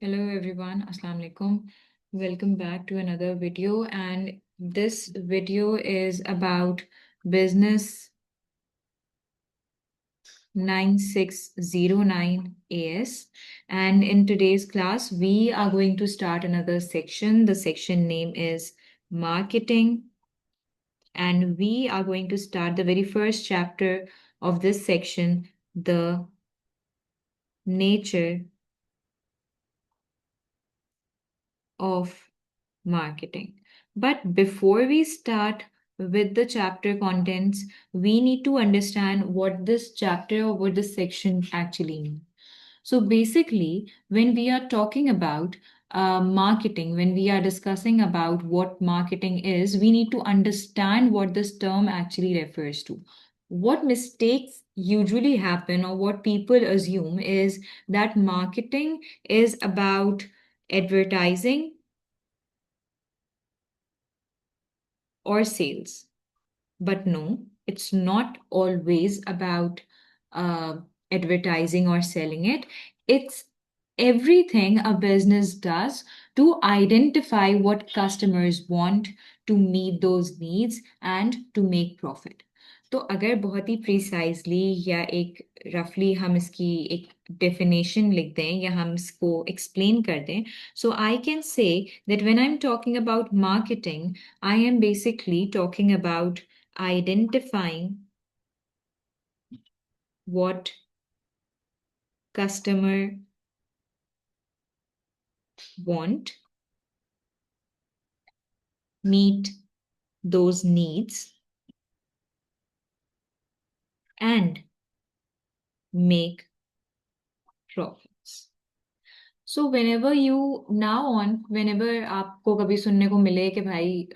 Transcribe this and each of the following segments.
Hello everyone, Assalamu alaikum. Welcome back to another video, and this video is about business 9609 AS. And in today's class, we are going to start another section. The section name is marketing, and we are going to start the very first chapter of this section, the nature of marketing. But before we start with the chapter contents, we need to understand what this chapter or what this section actually means. So basically, when we are talking about marketing, when we are discussing about what marketing is, we need to understand what this term actually refers to. What mistakes usually happen, or what people assume, is that marketing is about advertising or sales. But no, it's not always about uh, advertising or selling it. It's everything a business does to identify what customers want, to meet those needs, and to make profit. तो अगर बहुत ही precisely या एक रफली हम इसकी एक definition लिख दें या हम इसको एक्सप्लेन कर दें, so I can say that when I'm talking about marketing, I am basically talking about identifying what customer want, meet those needs, and make profits. So whenever you now on, whenever आपको कभी सुनने को मिले कि भाई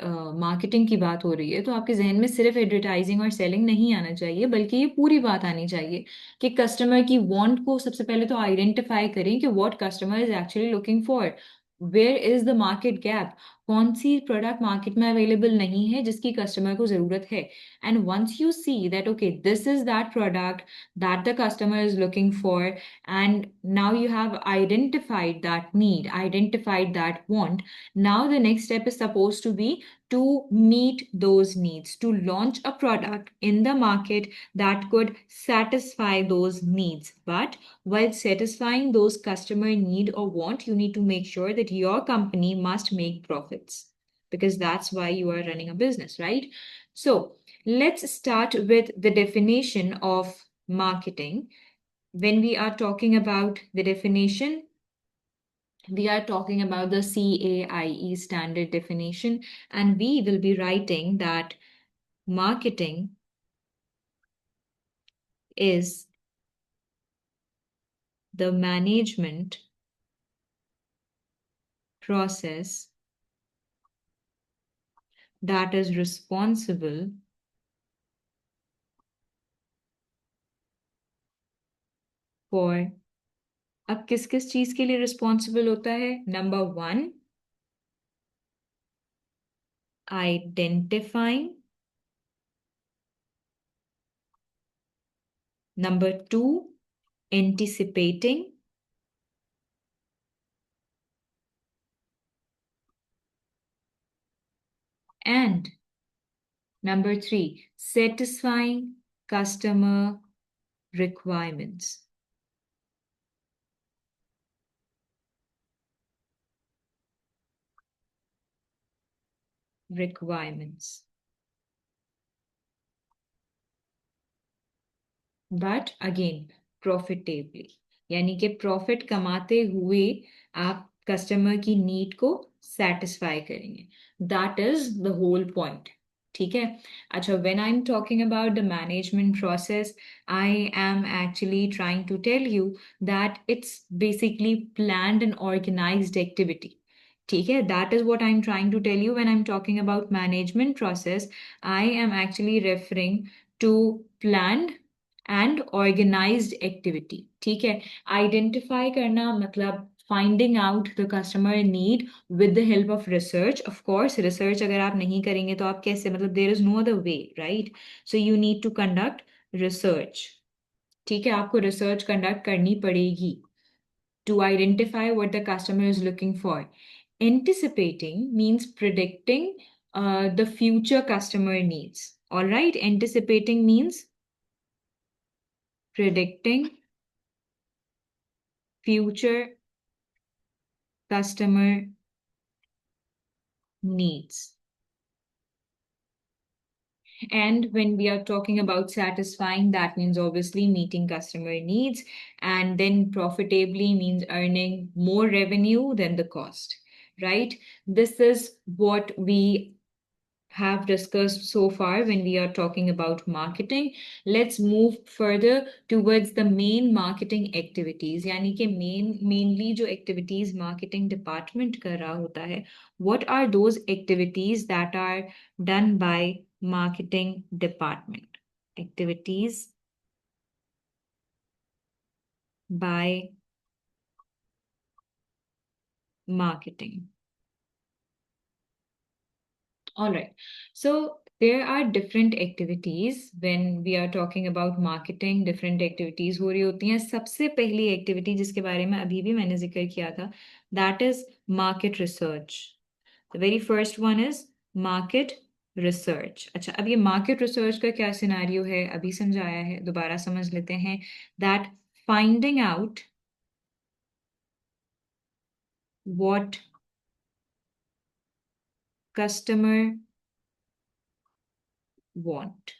marketing की बात हो रही है, तो आपके जहन में सिर्फ एडवर्टाइजिंग और सेलिंग नहीं आना चाहिए, बल्कि ये पूरी बात आनी चाहिए कि कस्टमर की वांट को सबसे पहले तो आइडेंटिफाई करें कि what customer is actually looking for, where is the market gap, कौन सी प्रोडक्ट मार्केट में अवेलेबल नहीं है जिसकी कस्टमर को जरूरत है. And once you see that okay this is that product that the customer is looking for, and now you have identified that need, identified that want. Now the next step is supposed to be to meet those needs, to launch a product in the market that could satisfy those needs. But while satisfying those customer need or want, you need to make sure that your company must make profits, because that's why you are running a business, right? So let's start with the definition of marketing. When we are talking about the definition, we are talking about the CAIE standard definition, and we will be writing that marketing is the management process that is responsible for. अब किस किस चीज के लिए responsible होता है? Number 1, identifying. Number 2, anticipating. And number 3, satisfying customer requirements. Requirements. But again, profitably. यानी कि प्रॉफिट कमाते हुए आप कस्टमर की नीड को सेटिस्फाई करेंगे. That is the whole point. ठीक है. अच्छा, when I am talking about the management process, I am actually trying to tell you that it's basically planned and organised activity. ठीक है. That is what I am trying to tell you when I am talking about management process. I am actually referring to planned and organised activity. ठीक है. Identify करना मतलब finding out the customer need with the help of research. Of course research अगर आप नहीं करेंगे तो आप कैसे, मतलब there is no other way, right? So you need to conduct research. ठीक है. आपको रिसर्च कंडक्ट करनी पड़ेगी. to identify what the customer is looking for. Anticipating means predicting the future customer needs. All right, anticipating means predicting future customer needs. And when we are talking about satisfying, that means obviously meeting customer needs. And then profitably means earning more revenue than the cost, right? This is what we have discussed so far when we are talking about marketing. Let's move further towards the main marketing activities, यानी कि mainly जो activities marketing department कर रहा होता है, what are those activities that are done by marketing department? Activities by marketing. All right. So there are different activities when we are talking about marketing, different activities हो रही होती हैं. सबसे पहली activity जिसके बारे में अभी भी मैंने जिक्र किया था, that is market research. The very first one is market research. अच्छा, अब ये market research का क्या सिनेरियो है अभी समझाया है, दोबारा समझ लेते हैं. That finding out what customer want.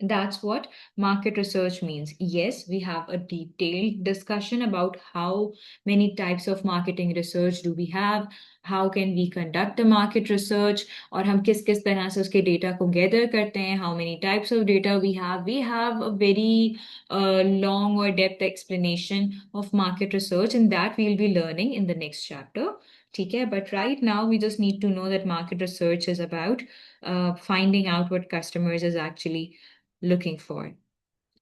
That's what market research means. Yes, we have a detailed discussion about how many types of marketing research do we have, how can we conduct the market research, और हम किस किस तरह से उसके data को gather करते हैं, how many types of data we have. We have a very long or depth explanation of market research, and that we'll be learning in the next chapter. ठीक है, but right now we just need to know that market research is about finding out what customers is actually looking for.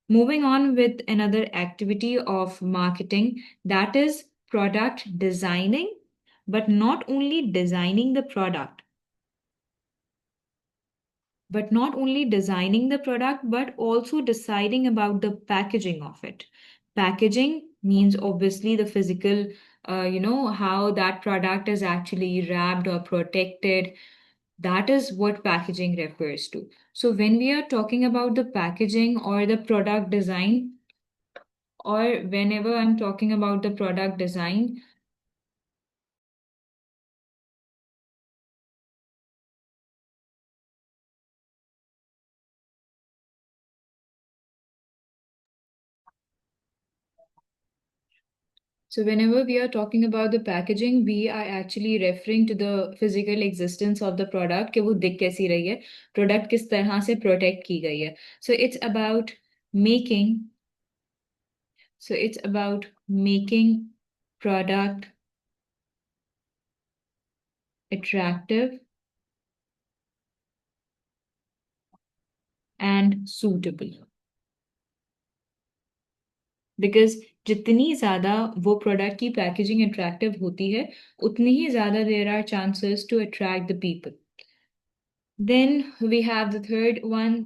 Moving on with another activity of marketing, that is product designing, but not only designing the product, but also deciding about the packaging of it. Packaging means obviously the physical, how that product is actually wrapped or protected. That is what packaging refers to. So when we are talking about the packaging or the product design, or whenever I'm talking about the product design, so whenever we are talking about the packaging, we are actually referring to the physical existence of the product, कि वो दिख कैसी रही है, product किस तरह से protect की गई है. So it's about making, product attractive and suitable. Because जितनी ज़्यादा वो प्रोडक्ट की पैकेजिंग अट्रैक्टिव होती है, उतनी ही ज़्यादा there are chances to attract the people. Then we have the third one,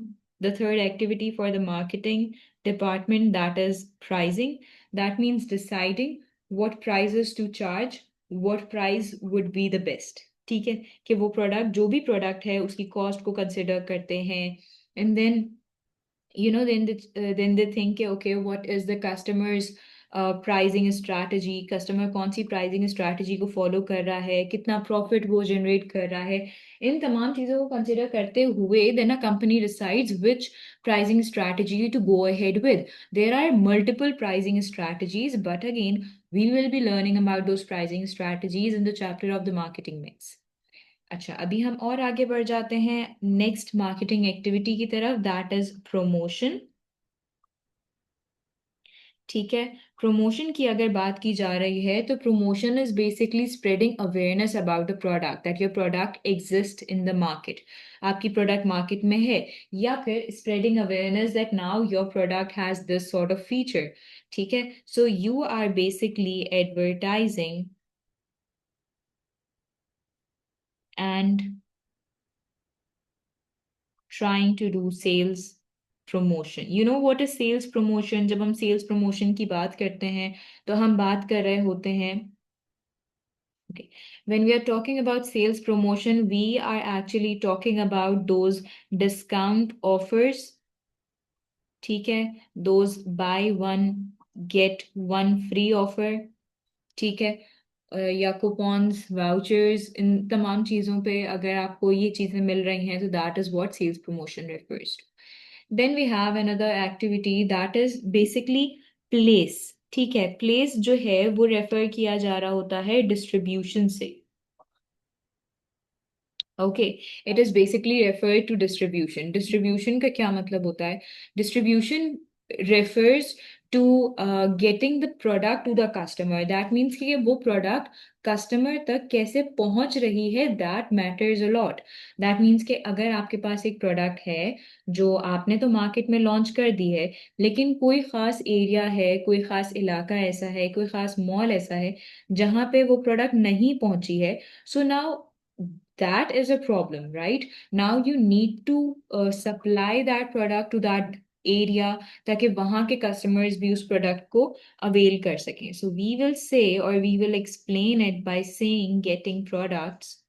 the third activity for the marketing department, that is pricing. That means deciding what prices to charge, what price would be the best. ठीक है, कि वो product जो भी product है उसकी cost को consider करते हैं, and then then they think okay, what is the customer's pricing strategy, customer कौन सी pricing strategy को follow कर रहा है, कितना profit वो generate कर रहा है, इन तमाम चीज़ों को consider करते हुए then a company decides which pricing strategy to go ahead with. There are multiple pricing strategies, but again we will be learning about those pricing strategies in the chapter of the marketing mix. अच्छा, अभी हम और आगे बढ़ जाते हैं next marketing activity की तरफ, दैट इज प्रमोशन. ठीक है, प्रमोशन की अगर बात की जा रही है तो promotion is basically spreading awareness about the product, that your product exist in the market. आपकी प्रोडक्ट मार्केट में है, या फिर spreading awareness that now your product has this sort of feature. ठीक है, so you are basically advertising and trying to do sales promotion. You know what is sales promotion? जब हम sales promotion की बात करते हैं तो हम बात कर रहे होते हैं. Okay. When we are talking about sales promotion, we are actually talking about those discount offers. ठीक है. Those buy one get one free offer. ठीक है. या कूपन्स वाउचर्स, इन तमाम चीज़ों पे अगर आपको ये चीज़ें मिल रही हैं तो that is what sales promotion refers to. Then we have another activity that is basically place. ठीक है. प्लेस जो है वो रेफर किया जा रहा होता है डिस्ट्रीब्यूशन से. Okay. It is basically refer to distribution. Distribution का क्या मतलब होता है? Distribution refers to getting the product to the customer. That means कि वो product कस्टमर तक कैसे पहुंच रही है, that matters a lot. That means कि अगर आपके पास एक प्रोडक्ट है जो आपने तो मार्केट में लॉन्च कर दी है, लेकिन कोई खास एरिया है, कोई खास इलाका ऐसा है, कोई खास मॉल ऐसा है जहां पे वो प्रोडक्ट नहीं पहुंची है, so now that is a problem, right? Now you need to supply that product to that area ताकि वहाँ के customers भी उस product को avail कर सकें. So we will say or we will explain it by saying getting products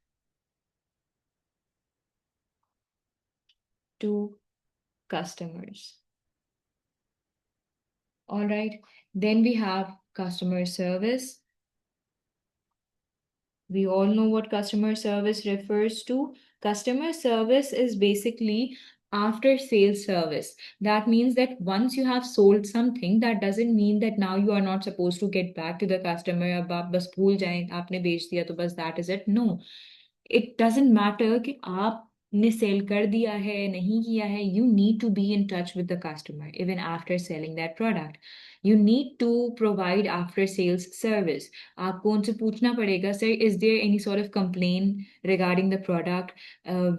to customers. All right. Then we have customer service. We all know what customer service refers to. Customer service is basically after sales service. That means that once you have sold something, that doesn't mean that now you are not supposed to get back to the customer. अब आप बस भूल जाएं आपने बेच दिया तो बस that is it. No, it doesn't matter कि आपने सेल कर दिया है नहीं किया है. You need to be in touch with the customer even after selling that product. You need to provide after sales service. आपको उनसे पूछना पड़ेगा, sir, is there any sort of complaint regarding the product,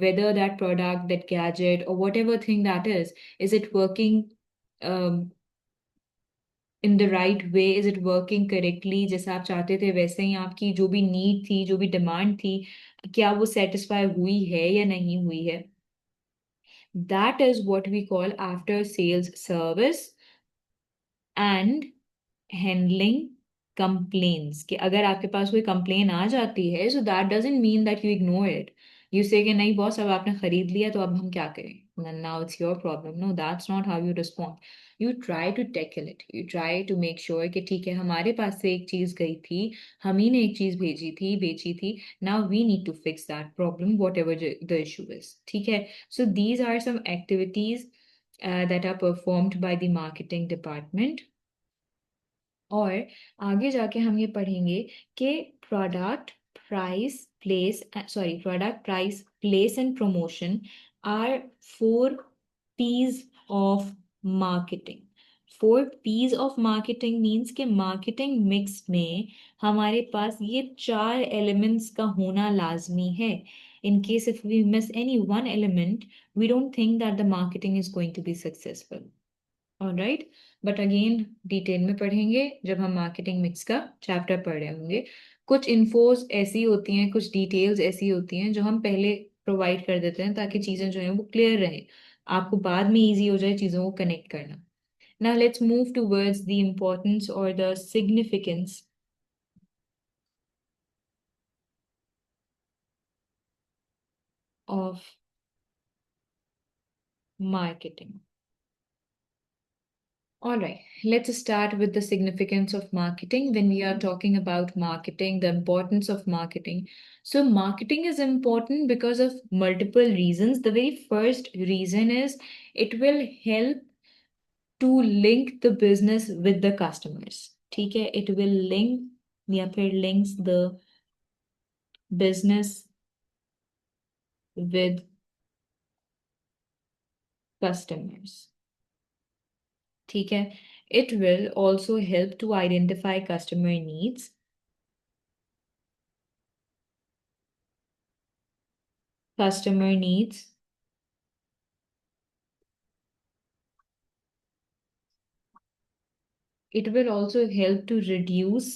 whether that product, that gadget, or whatever thing that is it working um, in the right way? Is it working correctly? जैसा आप चाहते थे वैसे ही आपकी जो भी need थी, जो भी डिमांड थी, क्या वो सेटिस्फाई हुई है या नहीं हुई है? That is what we call after sales service and handling complaints. कि अगर आपके पास कोई कंप्लेन आ जाती है, so that doesn't mean that you ignore it. You say कि नहीं बॉस, अब आपने खरीद लिया तो अब हम क्या करें, now it's your problem. No, that's not how you respond. You try to tackle it. You try to make sure कि ठीक है, हमारे पास से एक चीज गई थी, हम ही ने एक चीज भेजी थी, बेची थी. Now we need to fix that problem whatever the issue is. ठीक है. So these are some activities that are performed by the marketing department. और आगे जाके हम ये पढ़ेंगे कि product price place and promotion are 4 P's of marketing. 4 P's of marketing means के मार्केटिंग मिक्स में हमारे पास ये 4 एलिमेंट्स का होना लाजमी है. In case if we miss any one element, we don't think that the marketing is going to be successful. Alright. But again detail में पढ़ेंगे जब हम मार्केटिंग मिक्स का चैप्टर पढ़ रहे होंगे. कुछ इन्फोज ऐसी होती हैं, कुछ डिटेल्स ऐसी होती हैं जो हम पहले प्रोवाइड कर देते हैं ताकि चीज़ें जो हैं वो क्लियर रहें, आपको बाद में इजी हो जाए चीज़ों को कनेक्ट करना. Now let's move towards the importance और the significance of marketing. All right, let's start with the significance of marketing. When we are talking about marketing, the importance of marketing. So, marketing is important because of multiple reasons. The very first reason is it will help to link the business with the customers. ठीक है, it will link या फिर links the business with customers. ठीक है. It will also help to identify customer needs. Customer needs. It will also help to reduce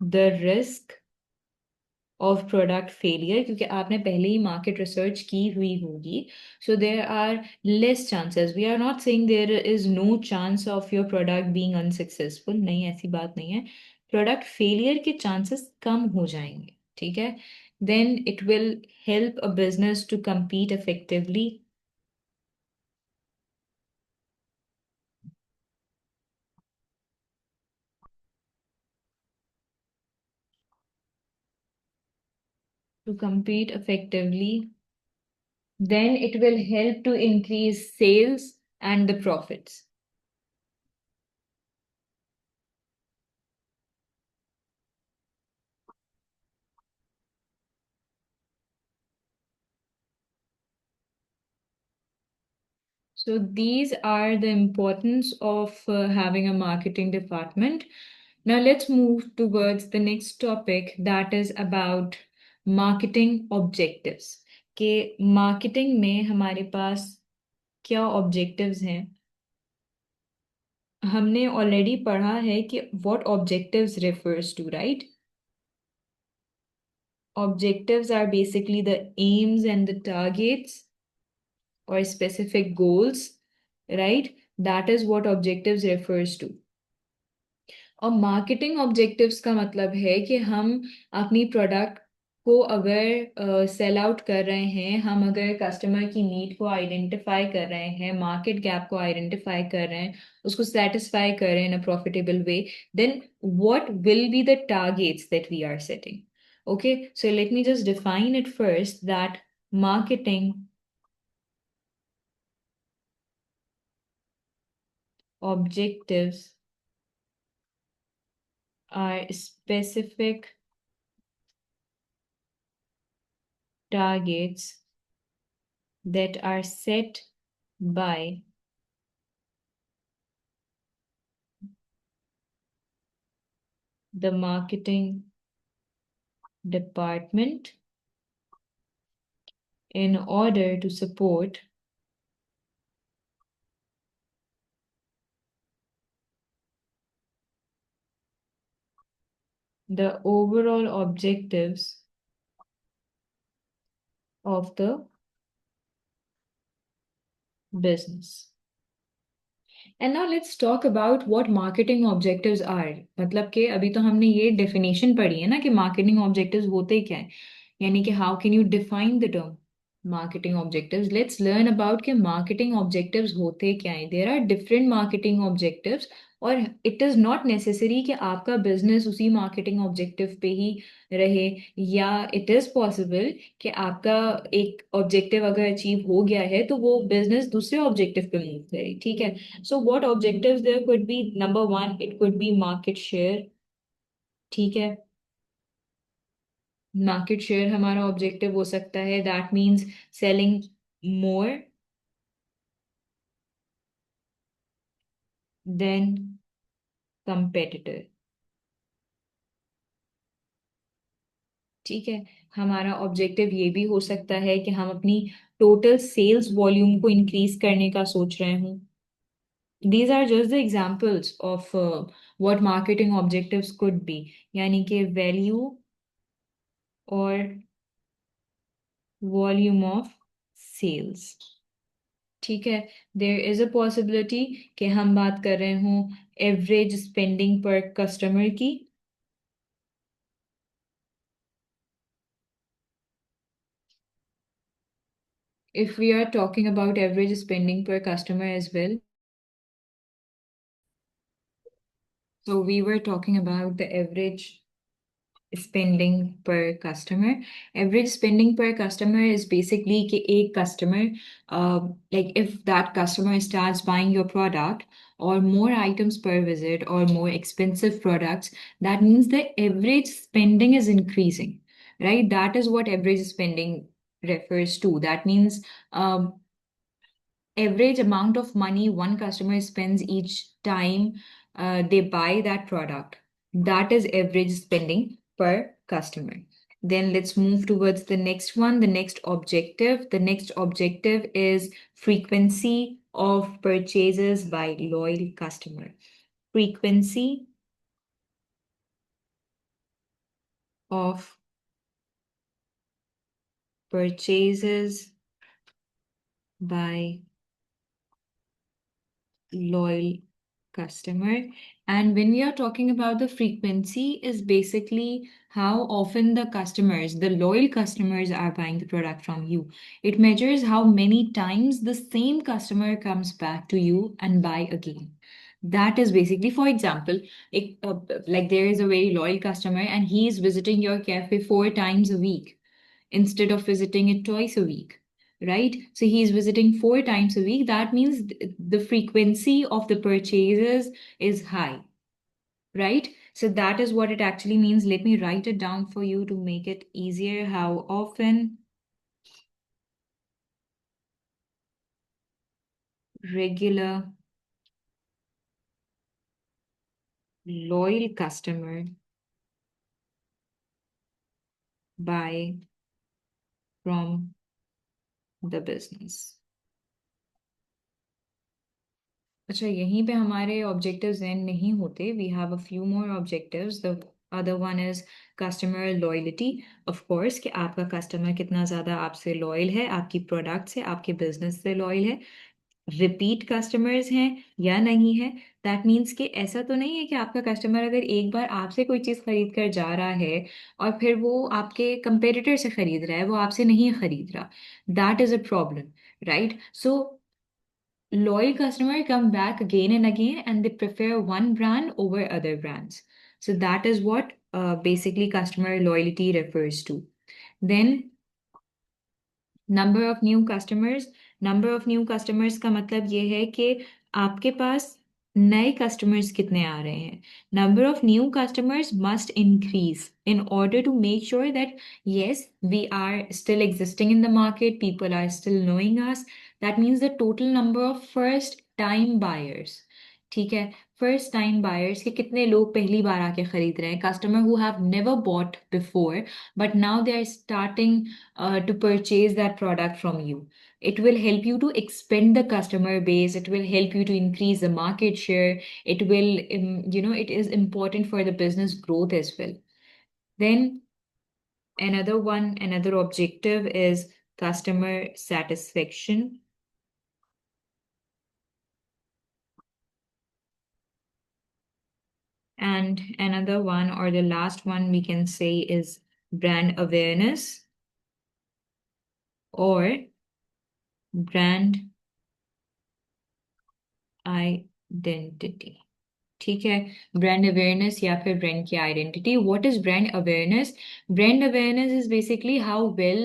the risk of product failure, क्योंकि आपने पहले ही मार्केट रिसर्च की हुई होगी. So there are less chances. We are not saying there is no chance of your product being unsuccessful, नहीं, ऐसी बात नहीं है. प्रोडक्ट फेलियर के चांसेस कम हो जाएंगे. ठीक है. Then it will help a business to compete effectively. To compete effectively, then it will help to increase sales and the profits. So these are the importance of having a marketing department. Now let's move towards the next topic, that is about marketing objectives. कि marketing में हमारे पास क्या objectives हैं. हमने already पढ़ा है कि what objectives refers to, right? Objectives are basically the aims and the targets or specific goals, right? That is what objectives refers to. और मार्केटिंग ऑब्जेक्टिव्स का मतलब है कि हम अपनी प्रोडक्ट को अगर सेल आउट कर रहे हैं, हम अगर कस्टमर की नीड को आइडेंटिफाई कर रहे हैं, मार्केट गैप को आइडेंटिफाई कर रहे हैं, उसको सेटिस्फाई कर रहे हैं in a profitable way, then what will be the targets that we are setting. Okay, so let me just define it first, that marketing objectives are specific targets that are set by the marketing department in order to support the overall objectives of the business. And now let's talk about what marketing objectives are. मतलब कि अभी तो हमने ये definition पढ़ी है ना कि मार्केटिंग ऑब्जेक्टिव्स होते क्या है, यानी कि how can you define the term marketing objectives. Let's learn about कि मार्केटिंग ऑब्जेक्टिव्स होते क्या है. There are different marketing objectives, और इट इज़ नॉट नेसेसरी कि आपका बिजनेस उसी मार्केटिंग ऑब्जेक्टिव पे ही रहे, या इट इज़ पॉसिबल कि आपका एक ऑब्जेक्टिव अगर अचीव हो गया है तो वो बिजनेस दूसरे ऑब्जेक्टिव पे मूव करे. ठीक है. So what objectives there could be? Number one, it could be market share. ठीक है. मार्केट शेयर हमारा ऑब्जेक्टिव हो सकता है. That means selling more than competitor. ठीक है. हमारा ऑब्जेक्टिव ये भी हो सकता है कि हम अपनी टोटल सेल्स वॉल्यूम को इंक्रीज करने का सोच रहे हूँ. These are just the examples of what marketing objectives could be. यानी कि वैल्यू और वॉल्यूम ऑफ सेल्स. ठीक है. देयर इज अ पॉसिबिलिटी कि हम बात कर रहे हों एवरेज स्पेंडिंग पर कस्टमर की. If we are talking about average spending per customer as well, so we were talking about the average spending per customer. Average spending per customer is basically कि एक customer, like if that customer starts buying your product or more items per visit or more expensive products, that means the average spending is increasing, right? That is what average spending refers to. That means average amount of money one customer spends each time they buy that product. That is average spending per customer. Then let's move towards the next one, the next objective. The next objective is frequency of purchases by loyal customer. Frequency of purchases by loyal customer. And when we are talking about the frequency, is basically how often the customers, the loyal customers, are buying the product from you. It measures how many times the same customer comes back to you and buy again. That is basically, for example, like there is a very loyal customer and he is visiting your cafe 4 times a week instead of visiting it twice a week, right? So he's visiting 4 times a week. That means the frequency of the purchases is high, right? So that is what it actually means. Let me write it down for you to make it easier. How often regular loyal customer buy from the business. अच्छा, यहीं पे हमारे objectives and नहीं होते. We have a few more objectives. The other one is customer loyalty. Of course कि आपका customer कितना ज़्यादा आपसे लॉयल है, आपकी प्रोडक्ट से, आपके बिजनेस से लॉयल है. रिपीट कस्टमर्स हैं या नहीं है. दैट मीन्स कि ऐसा तो नहीं है कि आपका कस्टमर अगर एक बार आपसे कोई चीज़ खरीद कर जा रहा है और फिर वो आपके कंपेटिटर से खरीद रहा है, वो आपसे नहीं खरीद रहा. That is a problem, right? So loyal customer come back again and again and they prefer one brand over other brands. So that is what basically customer loyalty refers to. Then number of new customers का मतलब ये है कि आपके पास नए customers कितने आ रहे हैं. Number of new customers must increase in order to make sure that yes, we are still existing in the market, people are still knowing us. That means the total number of first time buyers. ठीक है, first time buyers के कितने लोग पहली बार आके खरीद रहे हैं. Customer who have never bought before but now they are starting to purchase that product from you. It will help you to expand the customer base. It will help you to increase the market share. It will, it is important for the business growth as well. Then another objective is customer satisfaction. And another one, or the last one we can say, is brand awareness or brand identity. ठीक है, brand awareness या फिर brand की identity. What is brand awareness? Brand awareness is basically how well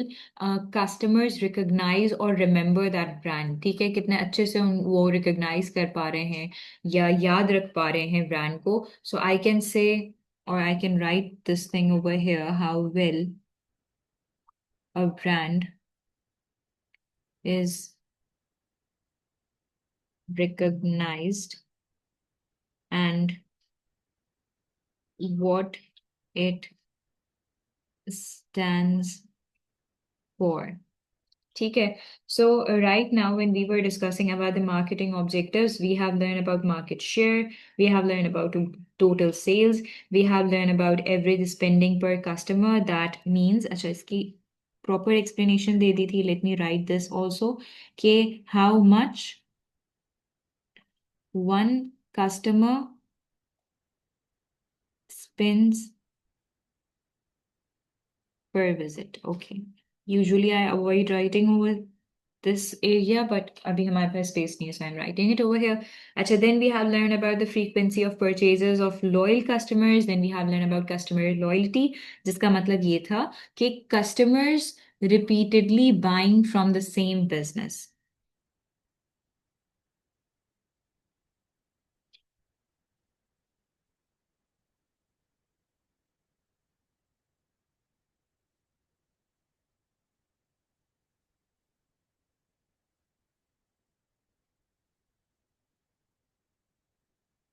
customers recognise और remember that brand. ठीक है, कितने अच्छे से वो रिकॉग्नाइज कर पा रहे हैं या याद रख पा रहे हैं ब्रांड को. So I can say or I can write this thing over here, how well a brand is recognized and what it stands for. ठीक है. So right now when we were discussing about the marketing objectives, we have learned about market share, we have learned about total sales, we have learned about average spending per customer. That means, अच्छा इसकी proper explanation दे दी थी. Let me write this also, कि how much one customer spends per visit. Okay. Usually I avoid writing over this area, but abhi हमारे पास space नहीं है, so I'm writing it over here. अच्छा, then we have learned about the frequency of purchases of loyal customers. Then we have learned about customer loyalty, जिसका मतलब ये था कि customers repeatedly buying from the same business.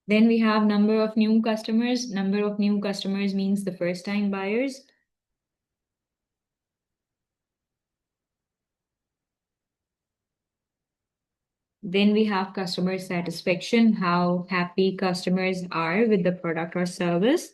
Then we have number of new customers. Number of new customers means the first time buyers. Then we have customer satisfaction, how happy customers are with the product or service.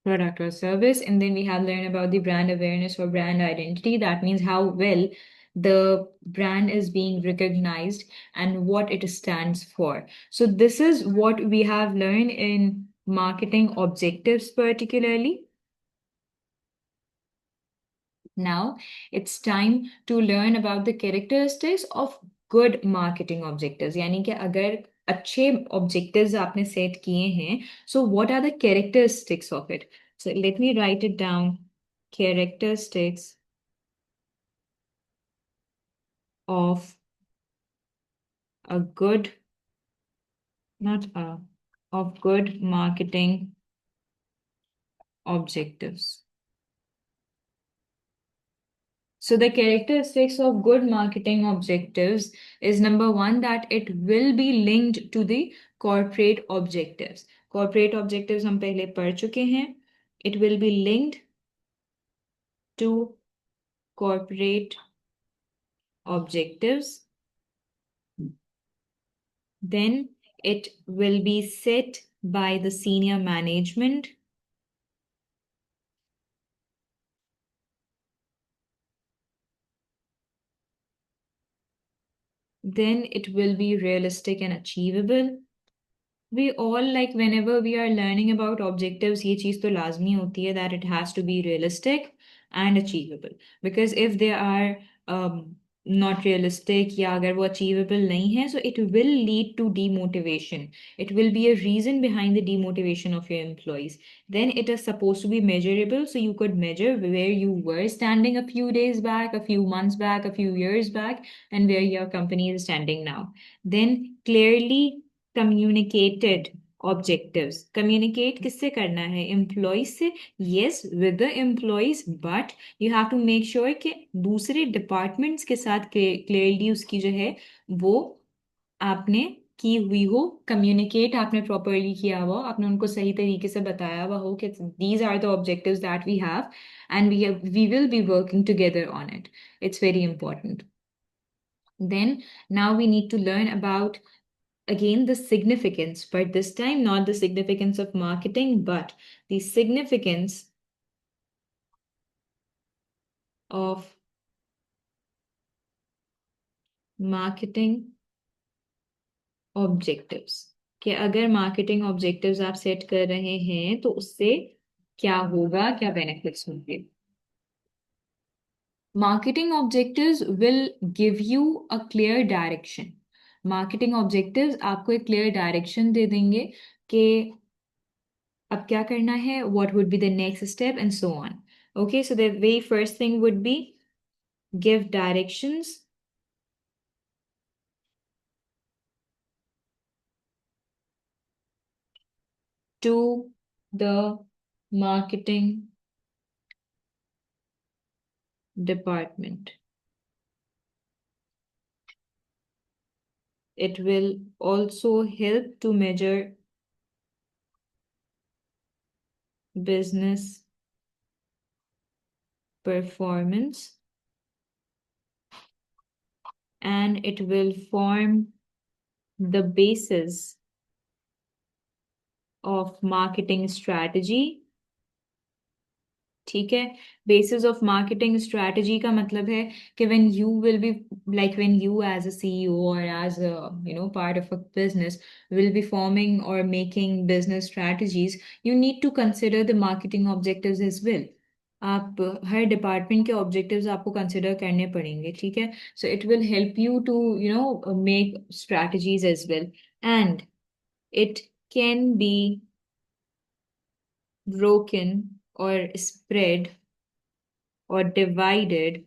product or service. And then we have learned about the brand awareness or brand identity. That means how well the brand is being recognized and what it stands for. So this is what we have learned in marketing objectives particularly. Now it's time to learn about the characteristics of good marketing objectives. यानी कि अगर अच्छे objectives आपने set किए हैं, so what are the characteristics of it? So let me write it down. Characteristics of a good, not a, of good marketing objectives. So the characteristics of good marketing objectives is number one, that it will be linked to the corporate objectives. Corporate objectives हम पहले पढ़ चुके हैं. It will be linked to corporate objectives. Then it will be set by the senior management. Then it will be realistic and achievable. We all, like, whenever we are learning about objectives, ये चीज़ तो लाजमी होती है that it has to be realistic and achievable. Because if they are not realistic या अगर वो achievable नहीं है, so it will lead to demotivation. It will be a reason behind the demotivation of your employees. Then it is supposed to be measurable, so you could measure where you were standing a few days back, a few months back, a few years back, and where your company is standing now. Then clearly communicated objectives. Communicate किससे करना है? Employees से. Yes, with the employees, but you have to make sure कि दूसरे departments के साथ clearly उसकी जो है वो आपने की हुई हो. Communicate आपने properly किया हुआ, आपने उनको सही तरीके से बताया हुआ हो कि these are the objectives that we have and we will be working together on it. It's very important. Then now we need to learn about again the significance, but this time not the significance of marketing, but the significance of marketing objectives. कि अगर marketing objectives आप set कर रहे हैं तो उससे क्या होगा, क्या benefits होंगे. Marketing objectives will give you a clear direction. Marketing objectives आपको एक clear direction दे देंगे कि अब क्या करना है, what would be the next step and so on. Okay, so the very first thing would be give directions to the marketing department. It will also help to measure business performance, and it will form the basis of marketing strategy. ठीक है. Basis of marketing strategy का मतलब है कि when you will be, like when you as a CEO or as a part of a business will be forming or making business strategies, you need to consider the marketing objectives as well. आप हर department के objectives आपको consider करने पड़ेंगे. ठीक है. So it will help you to make strategies as well, and it can be broken or spread or divided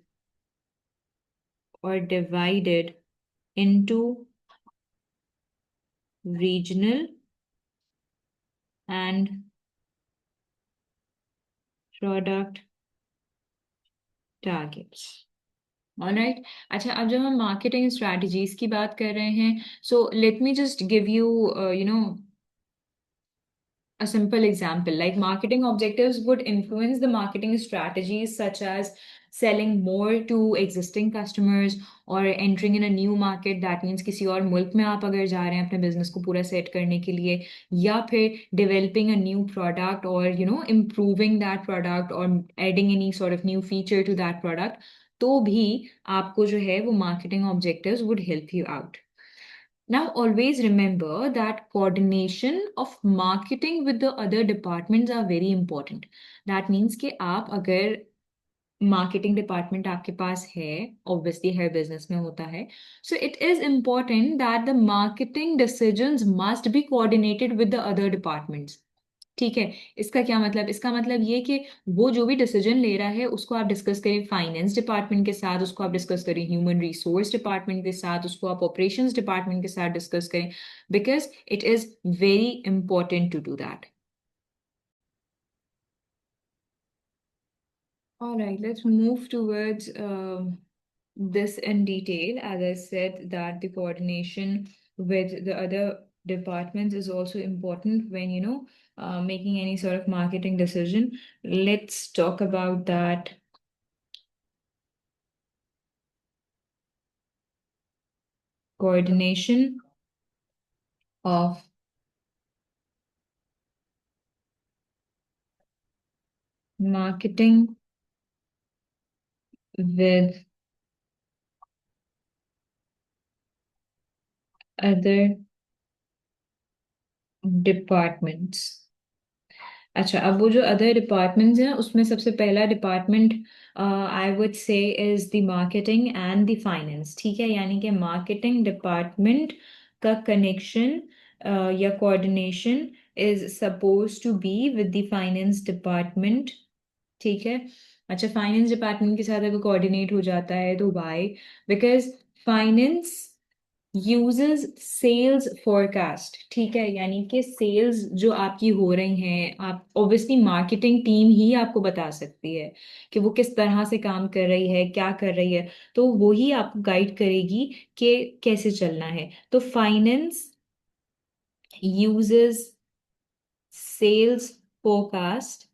into regional and product targets. Alright. अच्छा, अब जब हम marketing strategies की बात कर रहे हैं, so let me just give you a simple example. Like marketing objectives would influence the marketing strategies such as selling more to existing customers or entering in a new market, that means किसी और मुल्क में आप अगर जा रहे हैं अपने बिजनेस को पूरा सेट करने के लिए, या फिर developing a new product or improving that product or adding any sort of new feature to that product, तो भी आपको जो है वो marketing objectives would help you out. Now, always remember that coordination of marketing with the other departments are very important. That means कि आप अगर marketing department आपके पास है, ऑब्वियसली हर बिजनेस में होता है, so it is important that the marketing decisions must be coordinated with the other departments. ठीक है। इसका क्या मतलब? इसका मतलब ये कि वो जो भी डिसीजन ले रहा है उसको आप डिस्कस करें फाइनेंस डिपार्टमेंट के साथ, उसको आप डिस्कस करें ह्यूमन रिसोर्स डिपार्टमेंट के साथ, उसको आप ऑपरेशंस डिपार्टमेंट के साथ डिस्कस करें, because it is very important to do that. All right, let's move towards this in detail. As I said, that the coordination with the other departments is also important when, making any sort of marketing decision. Let's talk about that. Coordination of marketing with other departments. अच्छा, अब वो जो other departments हैं उसमें सबसे पहला department I would say is the marketing and the finance. ठीक है, यानी कि मार्केटिंग डिपार्टमेंट का कनेक्शन या coordination is suppose to be with the finance department. ठीक है। अच्छा, फाइनेंस डिपार्टमेंट के साथ अगर कोऑर्डिनेट हो जाता है तो why? Because finance uses sales forecast. ठीक है, यानी कि सेल्स जो आपकी हो रही हैं, आप ऑब्वियसली मार्केटिंग टीम ही आपको बता सकती है कि वो किस तरह से काम कर रही है, क्या कर रही है, तो वो ही आपको गाइड करेगी कि कैसे चलना है। तो finance uses sales forecast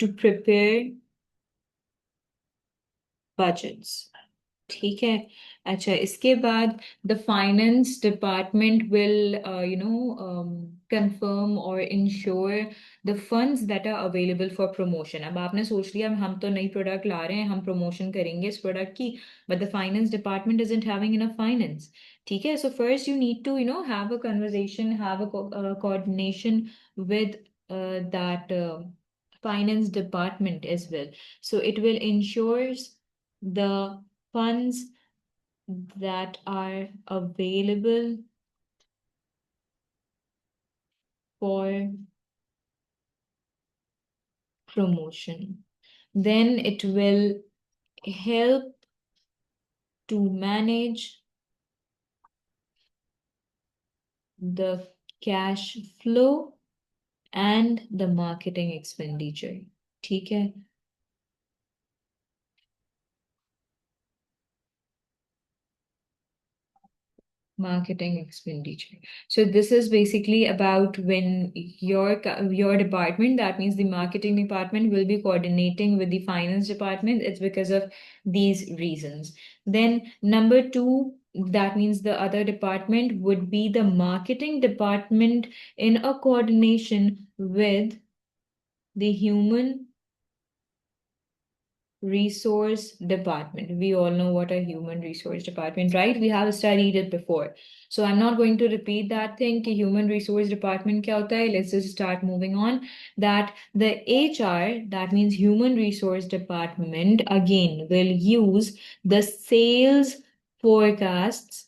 to prepare budgets. ठीक है। अच्छा, इसके बाद the finance department will confirm और ensure the funds that are available for promotion. अब आपने सोच लिया हम तो नई प्रोडक्ट ला रहे हैं, हम प्रमोशन करेंगे इस प्रोडक्ट की, but the finance department isn't having enough finance. ठीक है, so first you need to have a conversation, have a coordination with that finance department as well. So it will ensures the funds that are available for promotion. Then it will help to manage the cash flow and the marketing expenditure. ठीक है। Marketing expenditure. So this is basically about when your department, that means the marketing department, will be coordinating with the finance department. It's because of these reasons. Then number two, that means the other department would be the marketing department in a coordination with the human resource department. We all know what a human resource department, right? We have studied it before. So I'm not going to repeat that thing कि human resource department क्या होता है. Let's just start moving on. That the HR, that means human resource department, again will use the sales forecasts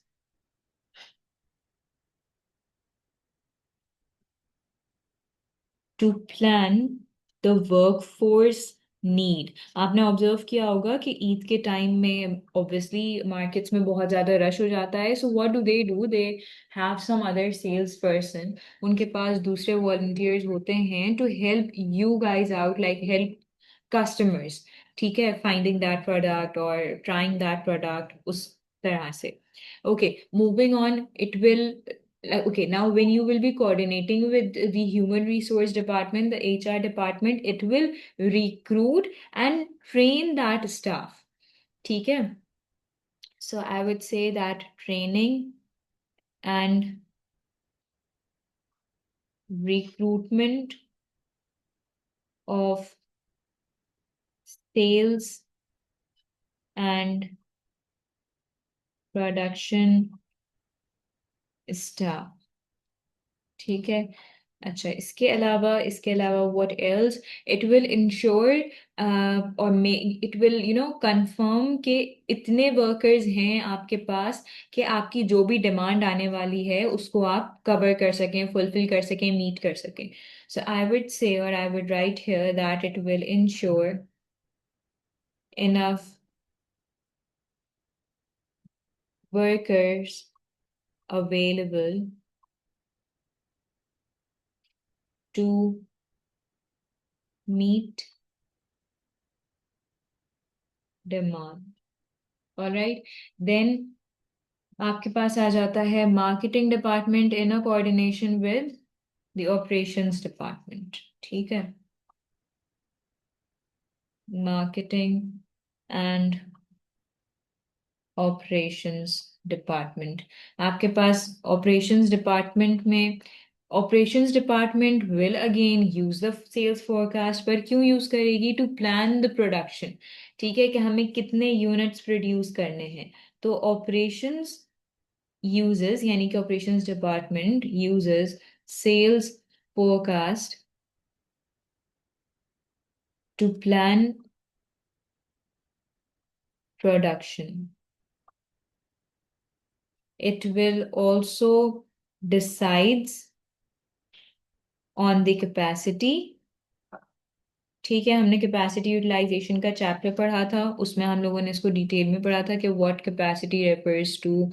to plan the workforce need. आपने observe किया होगा कि ईद के time में ऑब्वियसली मार्केट्स में बहुत ज्यादा रश हो जाता है, so what do they have some other sales person, उनके पास दूसरे वॉलंटियर्स होते हैं to help you guys out, like help customers. ठीक है, फाइंडिंग दैट प्रोडक्ट और ट्राइंग दैट प्रोडक्ट, उस तरह से। Okay, moving on, it will Okay, now when you will be coordinating with the human resource department, the HR department, it will recruit and train that staff. ठीक है? So I would say that training and recruitment of sales and production staff. ठीक है? अच्छा, इसके अलावा what else? It will ensure और it will confirm कि इतने वर्कर्स हैं आपके पास कि आपकी जो भी डिमांड आने वाली है उसको आप कवर कर सकें, फुलफिल कर सकें, मीट कर सकें. So I would say, or I would write here, that it will ensure enough workers available to meet demand. All right. Then आपके पास आ जाता है marketing department in a coordination with the operations department. ठीक है? Marketing and operations department. आपके पास operations department will again use the sales forecast. पर क्यों यूज करेगी? To plan the production. ठीक है, कि हमें कितने यूनिट्स प्रोड्यूस करने हैं. तो ऑपरेशंस uses, यानी कि operations department uses sales forecast to plan production. It will also decides on the capacity. ठीक है, हमने कैपेसिटी यूटिलाइजेशन का चैप्टर पढ़ा था, उसमें हम लोगों ने इसको डिटेल में पढ़ा था कि what capacity refers to,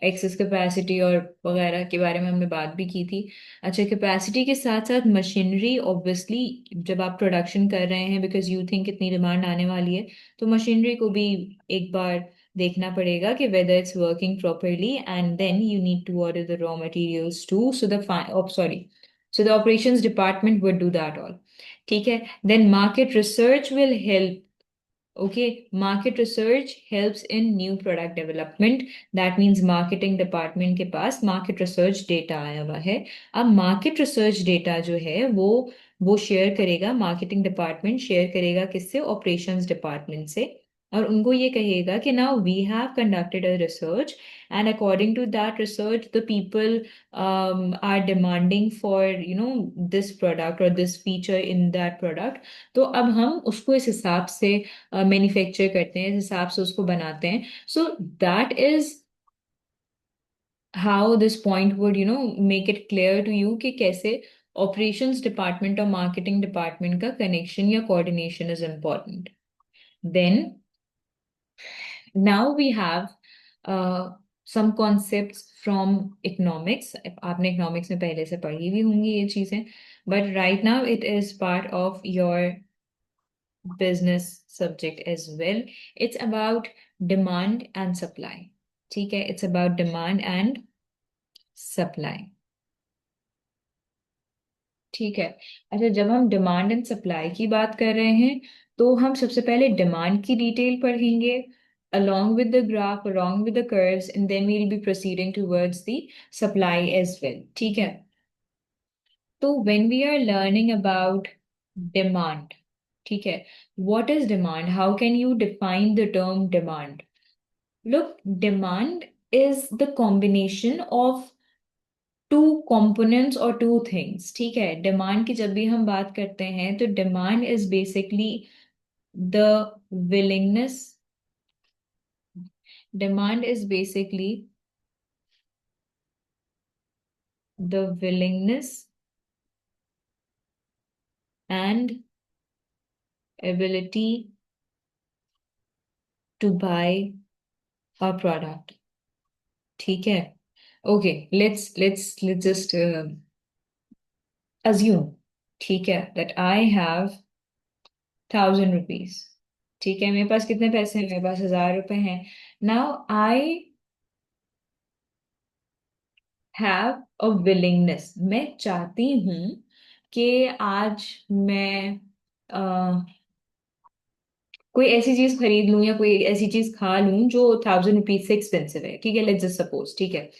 excess capacity और वगैरह के बारे में हमने बात भी की थी. अच्छा, कैपेसिटी के साथ साथ मशीनरी, ऑब्वियसली जब आप प्रोडक्शन कर रहे हैं, बिकॉज यू थिंक कितनी डिमांड आने वाली है, तो मशीनरी को भी एक बार देखना पड़ेगा कि whether it's working properly, and then you need to order the raw materials too. So the operations department would do that all. ठीक है? Then market research will help. Okay, market research helps in new product development. That means marketing department के पास market research data आया हुआ है. अब market research data जो है वो शेयर करेगा, मार्केटिंग डिपार्टमेंट शेयर करेगा किससे? ऑपरेशंस डिपार्टमेंट से. और उनको ये कहेगा कि now we have conducted a research, and according to that research the people are demanding for this product or this feature in that product. तो अब हम उसको इस हिसाब से मैन्युफैक्चर करते हैं, इस हिसाब से उसको बनाते हैं. So that is how this point would make it clear to you कि कैसे ऑपरेशंस डिपार्टमेंट और मार्केटिंग डिपार्टमेंट का कनेक्शन या coordination is important. Then now we have some concepts from economics. आपने इकोनॉमिक्स में पहले से पढ़ी भी होंगी ये चीजें, but right now it is part of your business subject as well. It's about demand and supply. ठीक है? It's about demand and supply. ठीक है. अच्छा, जब हम डिमांड एंड सप्लाई की बात कर रहे हैं, तो हम सबसे पहले डिमांड की डिटेल पढ़ेंगे along with the graph, along with the curves, and then we'll be proceeding towards the supply as well. ठीक है? तो when we are learning about demand, ठीक है, what is demand? How can you define the term demand? Look, demand is the combination of two components और two things. ठीक है? Demand की जब भी हम बात करते हैं, तो demand is basically the willingness. Demand is basically the willingness and ability to buy a product. ठीक है? Okay, let's just assume, ठीक है, that I have 1,000 rupees. ठीक है, मेरे पास कितने पैसे हैं? मेरे पास 1,000 रुपए हैं. Now I have a willingness, मैं चाहती हूँ कि आज मैं कोई ऐसी चीज खरीद लूं या कोई ऐसी चीज खा लूं जो 1000 रुपीज से एक्सपेंसिव है, ठीक है, लेट्स जस्ट सपोज, ठीक है।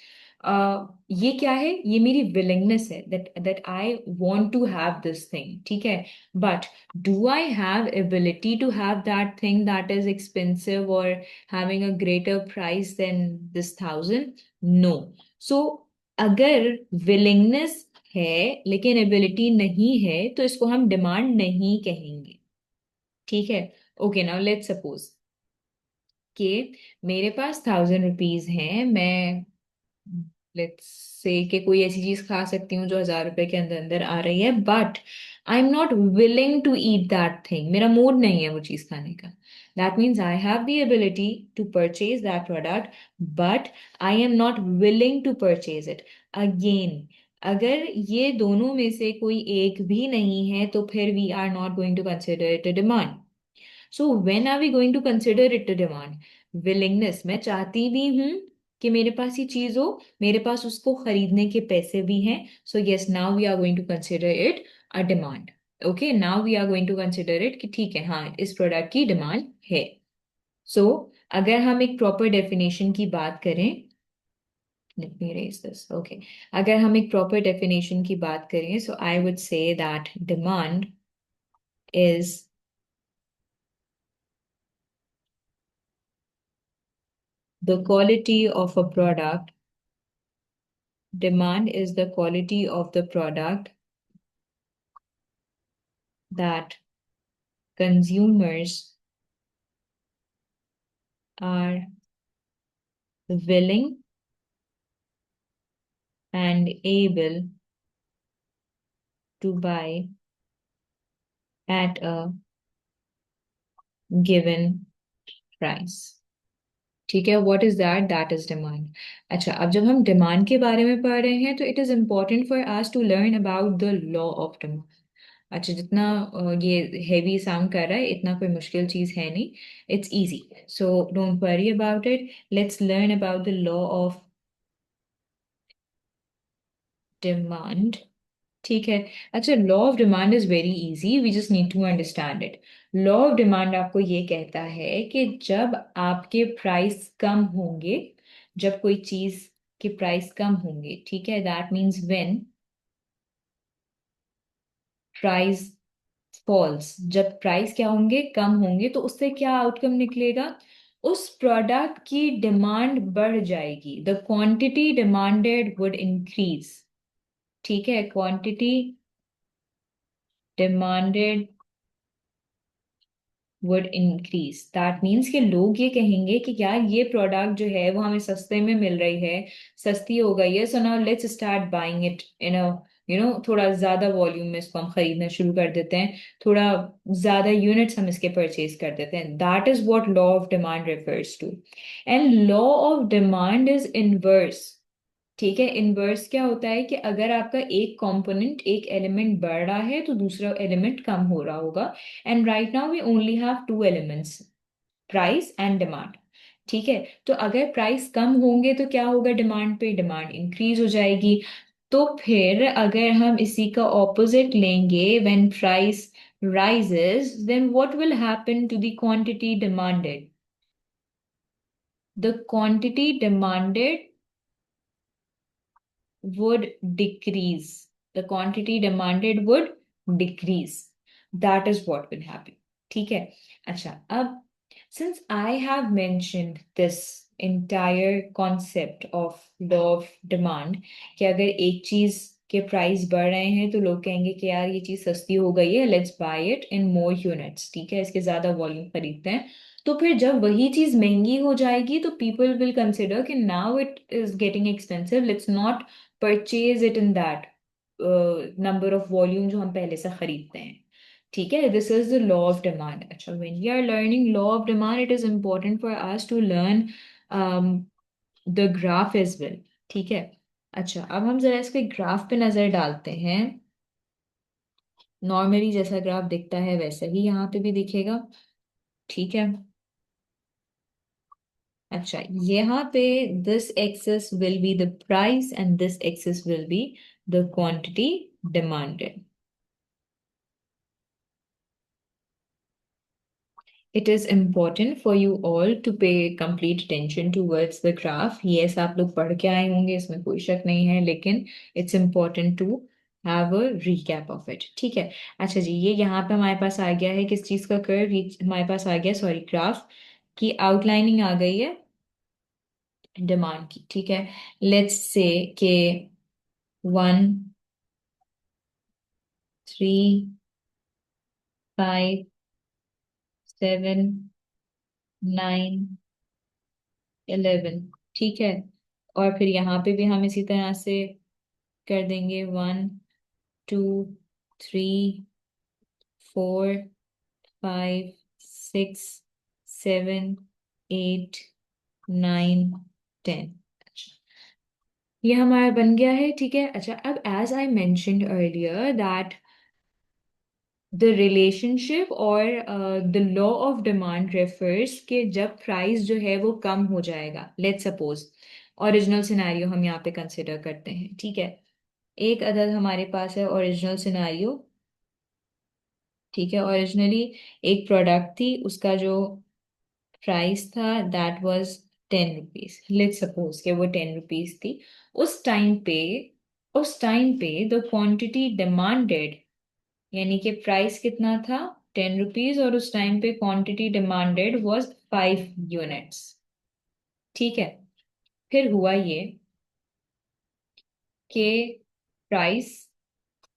ये क्या है, ये मेरी विलिंगनेस है, that that I want to have this thing, ठीक है। But do I have ability to have that thing that is expensive और having a greater price than this 1000? No. So अगर विलिंगनेस है लेकिन एबिलिटी नहीं है तो इसको हम डिमांड नहीं कहेंगे, ठीक है। ओके, नाउ लेट्स सपोज कि मेरे पास 1000 रुपीज हैं, मैं लेट्स से कि कोई ऐसी चीज खा सकती हूँ जो 1000 रुपए के अंदर अंदर आ रही है, but I am not willing to eat that thing, मेरा मूड नहीं है वो चीज खाने का। That means I have the ability to purchase that product, but I am not willing to purchase it. Again, अगर ये दोनों में से कोई एक भी नहीं है तो फिर we are not going to consider it a demand. So when are we going to consider it a demand? Willingness, मैं चाहती भी हूं कि मेरे पास ये चीज हो, मेरे पास उसको खरीदने के पैसे भी हैं, so yes, now we are going to consider it a demand. Okay, now we are going to consider it कि ठीक है, हाँ, इस प्रोडक्ट की डिमांड है। सो अगर हम एक प्रॉपर डेफिनेशन की बात करें, let me erase this, okay, अगर हम एक प्रॉपर डेफिनेशन की बात करें, so I would say that demand is the quality of a product. Demand is the quality of the product that consumers are willing and able to buy at a given price, ठीक है। What is that? That is demand. अच्छा, अब जब हम demand के बारे में पढ़ रहे हैं तो it is important for us to learn about the law of demand. अच्छा, जितना ये हेवी साउंड कर रहा है इतना कोई मुश्किल चीज है नहीं, it's easy, so don't worry about it. Let's learn about the law of demand, ठीक है। अच्छा, law of demand is very easy, we just need to understand it. Law of demand आपको ये कहता है कि जब आपके प्राइस कम होंगे, जब कोई चीज के प्राइस कम होंगे, ठीक है, that means when price falls, जब प्राइस क्या होंगे, कम होंगे, तो उससे क्या आउटकम निकलेगा? उस प्रोडक्ट की डिमांड बढ़ जाएगी, the quantity demanded would increase, ठीक है, quantity demanded would increase. That means कि लोग ये कहेंगे कि यार ये प्रोडक्ट जो है वो हमें सस्ते में मिल रही है, सस्ती हो गई है, so now let's start buying it in a थोड़ा ज्यादा वॉल्यूम में इसको हम खरीदना शुरू कर देते हैं, थोड़ा ज्यादा यूनिट्स हम इसके परचेज कर देते हैं। That is what law of demand refers to. And law of demand is inverse, ठीक है। इनवर्स क्या होता है कि अगर आपका एक कंपोनेंट, एक एलिमेंट बढ़ रहा है तो दूसरा एलिमेंट कम हो रहा होगा। And right now we only have two elements, price and demand, ठीक है। तो अगर प्राइस कम होंगे तो क्या होगा, डिमांड पे डिमांड इंक्रीज हो जाएगी। तो फिर अगर हम इसी का ऑपोजिट लेंगे, when price rises, then what will happen to the quantity demanded? The quantity demanded would decrease. The quantity demanded would decrease. That is what will happen. ठीक है। अच्छा, अब since I have mentioned this entire concept of law of demand कि अगर एक चीज के price बढ़ रहे हैं तो लोग कहेंगे कि यार ये चीज सस्ती हो गई है, let's buy it in more units, ठीक है, इसके ज्यादा वॉल्यूम खरीदते हैं। तो फिर जब वही चीज महंगी हो जाएगी तो पीपल विल कंसिडर कि now it is getting expensive, let's not purchase it in that number of volume जो हम पहले से खरीदते हैं, ठीक है। This is the law of demand. अच्छा, when we are learning law of demand it is important for us to learn the graph as well, ठीक है। अच्छा, अब हम जरा इसके ग्राफ पे नजर डालते हैं। नॉर्मली जैसा ग्राफ दिखता है वैसा ही यहाँ पे भी दिखेगा, ठीक है। अच्छा, यहाँ पे this axis will be the price and this axis will be the quantity demanded. It is important for you all to pay complete attention towards the graph. Yes, आप लोग पढ़ के आए होंगे, इसमें कोई शक नहीं है, लेकिन it's important to have a recap of it. ठीक है. अच्छा जी, ये यहाँ पे हमारे पास आ गया है किस चीज़ का कर्व, हमारे पास आ गया, सॉरी, ग्राफ की आउटलाइनिंग आ गई है डिमांड की. ठीक है. लेट्स से के 1, 3, 5, 7, 9, 11. ठीक है. और फिर यहाँ पे भी हम इसी तरह से कर देंगे 1, 2, 3, 4, 5, 6, 7, 8, 9, 10. ये हमारा बन गया है. ठीक है. अच्छा, अब as I mentioned earlier that the relationship और the law of demand refers के जब प्राइस जो है वो कम हो जाएगा. लेट्स सपोज ओरिजिनल सिनेरियो हम यहाँ पे कंसिडर करते हैं. ठीक है. एक अदद हमारे पास है ओरिजिनल सिनेरियो. ठीक है. ओरिजिनली एक प्रोडक्ट थी, उसका जो प्राइस था that was 10 rupees. Let's suppose कि वो 10 रुपीज थी. उस टाइम पे उस टाइम पे द क्वांटिटी डिमांडेड, यानी कि प्राइस कितना था, 10 रुपीज, और उस टाइम पे क्वांटिटी डिमांडेड वाज 5 यूनिट्स. ठीक है. फिर हुआ ये कि प्राइस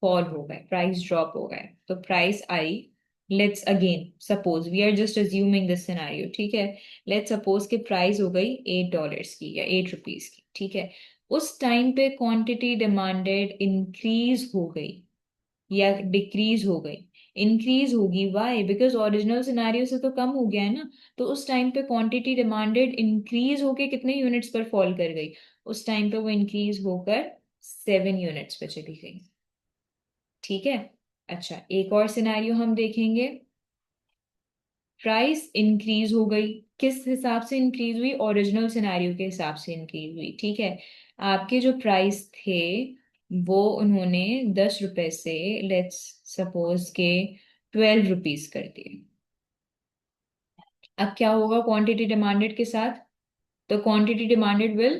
फॉल हो गए, प्राइस ड्रॉप हो गए, तो प्राइस आई. Let's again suppose, we are just assuming this scenario. ठीक है. लेट्स सपोज कि प्राइस हो गई $8 की या 8 रुपीज की. ठीक है. उस टाइम पे क्वांटिटी डिमांडेड इंक्रीज हो गई या डिक्रीज हो गई. इंक्रीज होगी, वाई? बिकॉज ओरिजिनल सिनेरियो से तो कम हो गया है ना. तो उस टाइम पे क्वांटिटी डिमांडेड इंक्रीज होके कितने यूनिट्स पर फॉल कर गई? उस टाइम पे वो इंक्रीज होकर 7 यूनिट्स पे चली गई. ठीक है. अच्छा, एक और सिनेरियो हम देखेंगे. प्राइस इंक्रीज हो गई. किस हिसाब से इंक्रीज हुई? ओरिजिनल सिनेरियो के हिसाब से इंक्रीज हुई. ठीक है. आपके जो प्राइस थे वो उन्होंने 10 रुपए से, लेट्स सपोज के, 12 रुपीज कर दिए. अब क्या होगा क्वांटिटी डिमांडेड के साथ? तो क्वांटिटी डिमांडेड विल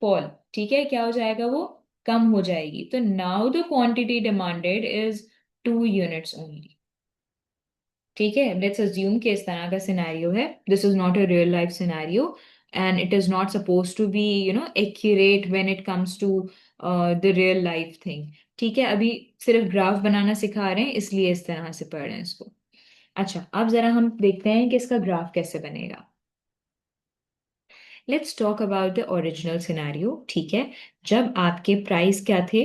फॉल. ठीक है. क्या हो जाएगा? वो कम हो जाएगी. तो now the quantity demanded is 2 units only. ठीक है. लेट्स अज्यूम कि इस तरह का सिनेरियो है. This is not a real life scenario and it is not suppose to be accurate when it comes to the real life thing. ठीक है. अभी सिर्फ ग्राफ बनाना सिखा रहे हैं, इसलिए इस तरह से पढ़ रहे हैं इसको. अच्छा, अब जरा हम देखते हैं कि इसका ग्राफ कैसे बनेगा. Let's talk about the original scenario. ठीक है. जब आपके प्राइस क्या थे?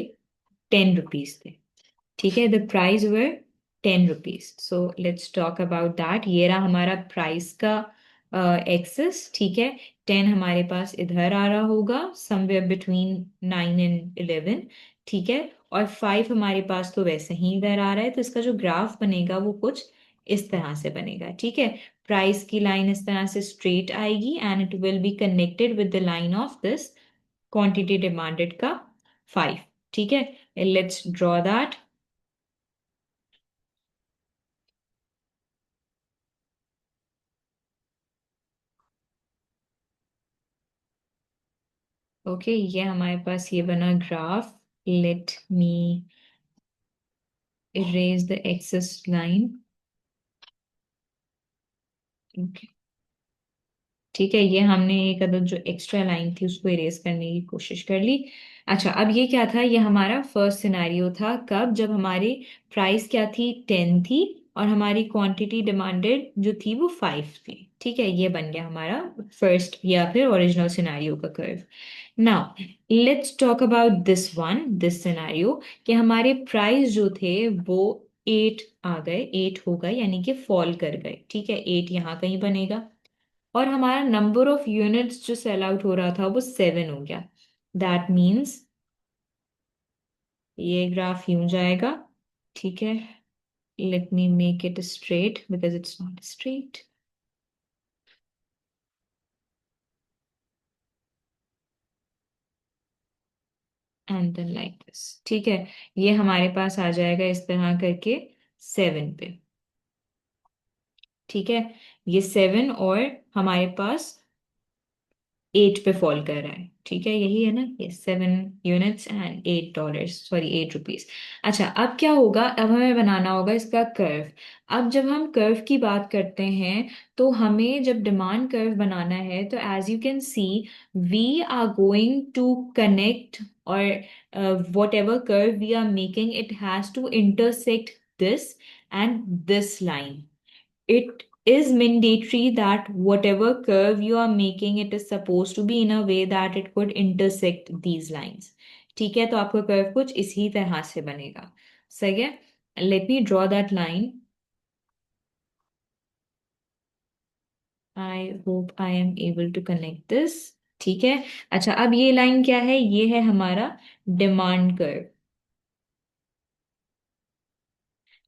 10 रुपीज थे. ठीक है. The price were 10 rupees. So let's talk about that. ये रहा हमारा प्राइस का एक्सेस. ठीक है. 10 हमारे पास इधर आ रहा होगा, समवेयर बिटवीन 9 एंड 11. ठीक है. और 5 हमारे पास तो वैसे ही इधर आ रहा है, तो इसका जो ग्राफ बनेगा वो कुछ इस तरह से बनेगा. ठीक है. प्राइस की लाइन इस तरह से स्ट्रेट आएगी and it will be connected with the line of this quantity demanded का 5. ठीक है. Let's draw that. ओके, ये हमारे पास ये बना graph. Let me erase the axis line. ठीक है. ये हमने एक अदद जो एक्स्ट्रा लाइन थी उसको इरेज करने की कोशिश कर ली. अच्छा, अब ये क्या था? ये हमारा फर्स्ट सिनेरियो था. कब? जब हमारी प्राइस क्या थी? 10 थी, और हमारी क्वांटिटी डिमांडेड जो थी वो 5 थी. ठीक है. ये बन गया हमारा फर्स्ट या फिर ओरिजिनल सिनेरियो का curve. Now let's talk about this scenario कि हमारे प्राइस जो थे वो 8 आ गए, 8 हो गए, यानी कि फॉल कर गए. ठीक है. 8 यहाँ कहीं बनेगा. और हमारा नंबर ऑफ यूनिट्स जो सेल आउट हो रहा था वो 7 हो गया. दैट मीन्स ये ग्राफ यूं जाएगा. ठीक है. Let me make it straight because it's not straight. And then like this. ठीक है, ये हमारे पास आ जाएगा इस तरह करके 7 पे। ठीक है, ये 7 और हमारे पास 8 पे फॉल कर रहा है। ठीक है, यही है ना, ये 7 यूनिट्स एंड $8, सॉरी ₹8। अच्छा, अब क्या होगा, अब हमें बनाना होगा इसका कर्व। अब जब हम कर्व की बात करते हैं, तो हमें जब डिमांड कर्व बनाना है, तो as you can see we are going to connect, और whatever curve we are making, it has to intersect this and this line. It is mandatory that whatever curve you are making, it is supposed to be in a way that it could intersect these lines. ठीक है, तो आपका curve कुछ इसी तरह से बनेगा। सही है, let me draw that line. I hope I am able to connect this. ठीक है, अच्छा, अब ये लाइन क्या है, ये है हमारा डिमांड कर्व।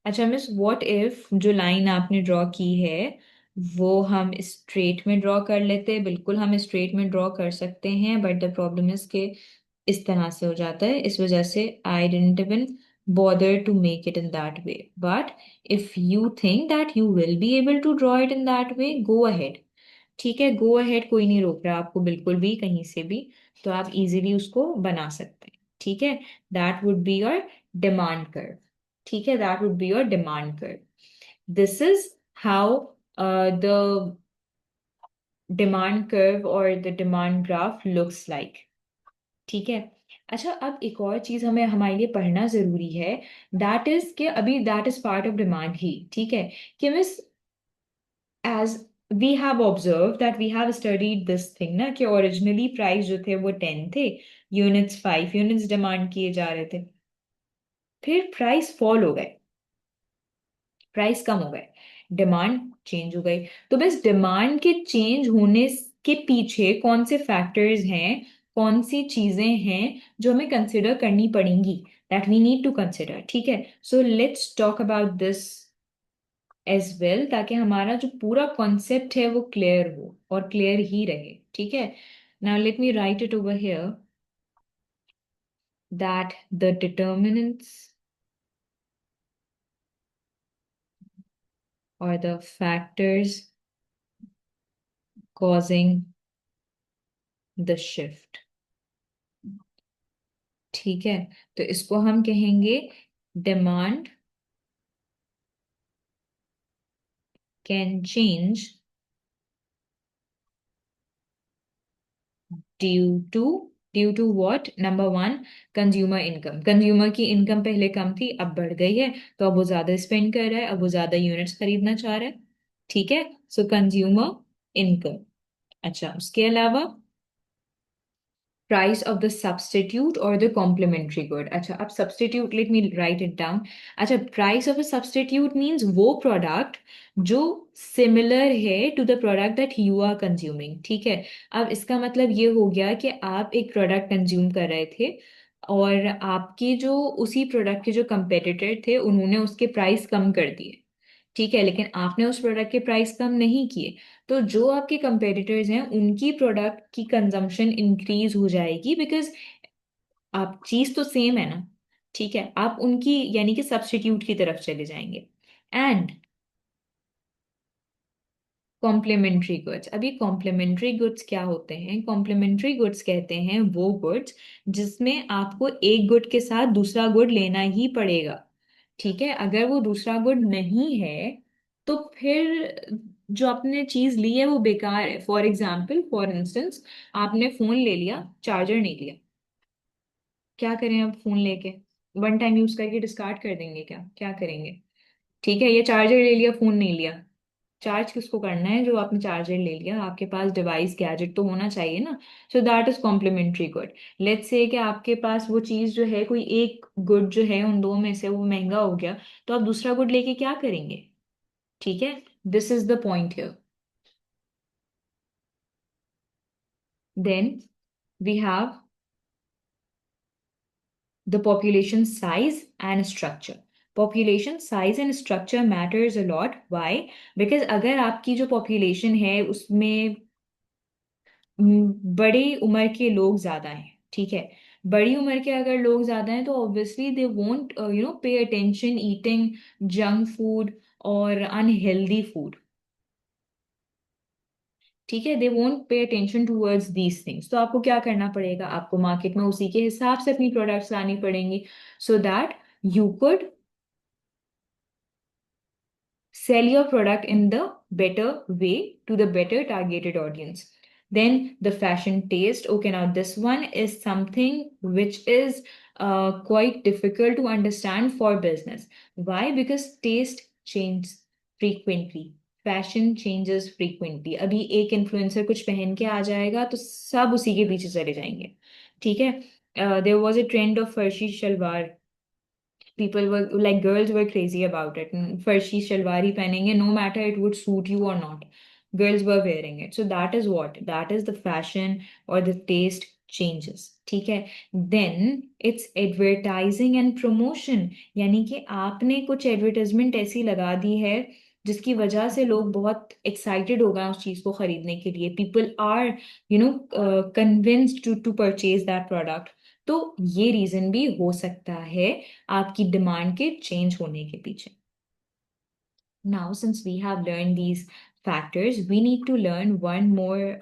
अच्छा मिस, व्हाट इफ जो लाइन आपने ड्रॉ की है वो हम स्ट्रेट में ड्रॉ कर लेते हैं? बिल्कुल हम स्ट्रेट में ड्रॉ कर सकते हैं, बट द प्रॉब्लम इज के इस तरह से हो जाता है, इस वजह से I didn't even bother to make it in that way. But if you think that you will be able to draw it in that way, go ahead. ठीक है, गो अहेड, कोई नहीं रोक रहा आपको बिल्कुल भी कहीं से भी। तो आप इजीली उसको बना सकते हैं। ठीक है, that would be your demand curve. ठीक है, that would be your demand curve. This is how the demand curve और the demand graph looks like. ठीक है, अच्छा, अब एक और चीज हमें हमारे लिए पढ़ना जरूरी है, दैट इज कि अभी that is part of demand ही। ठीक है, कि मिस as we have observed that we have studied this thing ना, कि ओरिजिनली प्राइस जो थे वो 10 थे, यूनिट्स 5 यूनिट्स डिमांड किए जा रहे थे, फिर प्राइस फॉल हो गए, प्राइस कम हो गए, डिमांड चेंज हो गई। तो बस डिमांड के चेंज होने के पीछे कौन से फैक्टर्स हैं, कौन सी चीजें हैं जो हमें कंसिडर करनी पड़ेंगी, that we need to consider. ठीक है, so let's talk about this as well, ताकि हमारा जो पूरा कॉन्सेप्ट है वो क्लियर हो और क्लियर ही रहे। ठीक है, now let me write it over here that the determinants or the factors causing the shift। ठीक है, तो इसको हम कहेंगे demand can change due to, due to what, number one, consumer income. Consumer की इनकम पहले कम थी, अब बढ़ गई है, तो अब वो ज्यादा स्पेंड कर रहा है, अब वो ज्यादा यूनिट्स खरीदना चाह रहा है। ठीक है, सो कंज्यूमर इनकम। अच्छा, उसके अलावा प्राइस ऑफ द सब्स्टिट्यूट और द कॉम्प्लीमेंट्री गुड। अच्छा, अब substitute, let me write it down. अच्छा, price of a substitute means वो प्रोडक्ट जो सिमिलर है to the product that you are consuming. ठीक है, अब इसका मतलब ये हो गया कि आप एक प्रोडक्ट कंज्यूम कर रहे थे, और आपके जो उसी प्रोडक्ट के जो कंपेटिटर थे उन्होंने उसके प्राइस कम कर दिए। ठीक है, लेकिन आपने उस प्रोडक्ट के प्राइस कम नहीं किए, तो जो आपके कंपेटिटर्स हैं उनकी प्रोडक्ट की कंजम्पशन इंक्रीज हो जाएगी, बिकॉज आप चीज तो सेम है ना। ठीक है, आप उनकी यानी कि सब्स्टिट्यूट की तरफ चले जाएंगे। एंड कॉम्प्लीमेंट्री गुड्स, अभी कॉम्प्लीमेंट्री गुड्स क्या होते हैं? कॉम्प्लीमेंट्री गुड्स कहते हैं वो गुड्स जिसमें आपको एक गुड के साथ दूसरा गुड लेना ही पड़ेगा। ठीक है, अगर वो दूसरा गुड नहीं है तो फिर जो आपने चीज ली है वो बेकार है। फॉर एग्जाम्पल, फॉर इंस्टेंस, आपने फोन ले लिया, चार्जर नहीं लिया, क्या करें अब फोन लेके? वन टाइम यूज करके डिस्कार्ड कर देंगे क्या? क्या करेंगे? ठीक है, ये चार्जर ले लिया, फोन नहीं लिया, चार्ज किसको करना है? जो आपने चार्जर ले लिया, आपके पास डिवाइस गैजेट तो होना चाहिए ना। So that is complementary good. Let's say कि आपके पास वो चीज जो है, कोई एक गुड जो है उन दो में से वो महंगा हो गया, तो आप दूसरा गुड लेके क्या करेंगे? ठीक है, this is the point here. Then we have the population size and structure। population size and structure matters a lot। why? because अगर आपकी जो population है उसमें बड़ी उम्र के लोग ज्यादा हैं, ठीक है, बड़ी उम्र के अगर लोग ज्यादा हैं तो obviously they won't pay attention eating junk food और अनहेल्दी फूड। ठीक है, they won't pay attention towards these things. तो आपको क्या करना पड़ेगा, आपको मार्केट में उसी के हिसाब से अपनी प्रोडक्ट्स लानी पड़ेंगी, so that you could sell your product in the better way to the better targeted audience. Then the fashion taste. Okay, now this one is something which is quite difficult to understand for business. Why? Because taste changes frequently. Fashion changes frequently. अभी एक influencer कुछ पहन के आ जाएगा तो सब उसी के पीछे चले जाएंगे। ठीक है, there was a trend of farshi shalwar, people were like girls were crazy about it, farshi shalwar ही पहनेंगे, no matter it would suit you or not, girls were wearing it. So that is what, that is the fashion or the taste changes। ठीक है, then it's advertising and promotion, यानी कि आपने कुछ advertisement ऐसी लगा दी है जिसकी वजह से लोग बहुत एक्साइटेड हो गए उस चीज को खरीदने के लिए, people are convinced to purchase that product. तो ये रीजन भी हो सकता है आपकी डिमांड के चेंज होने के पीछे। Now since we have learn these factors, we need to learn one more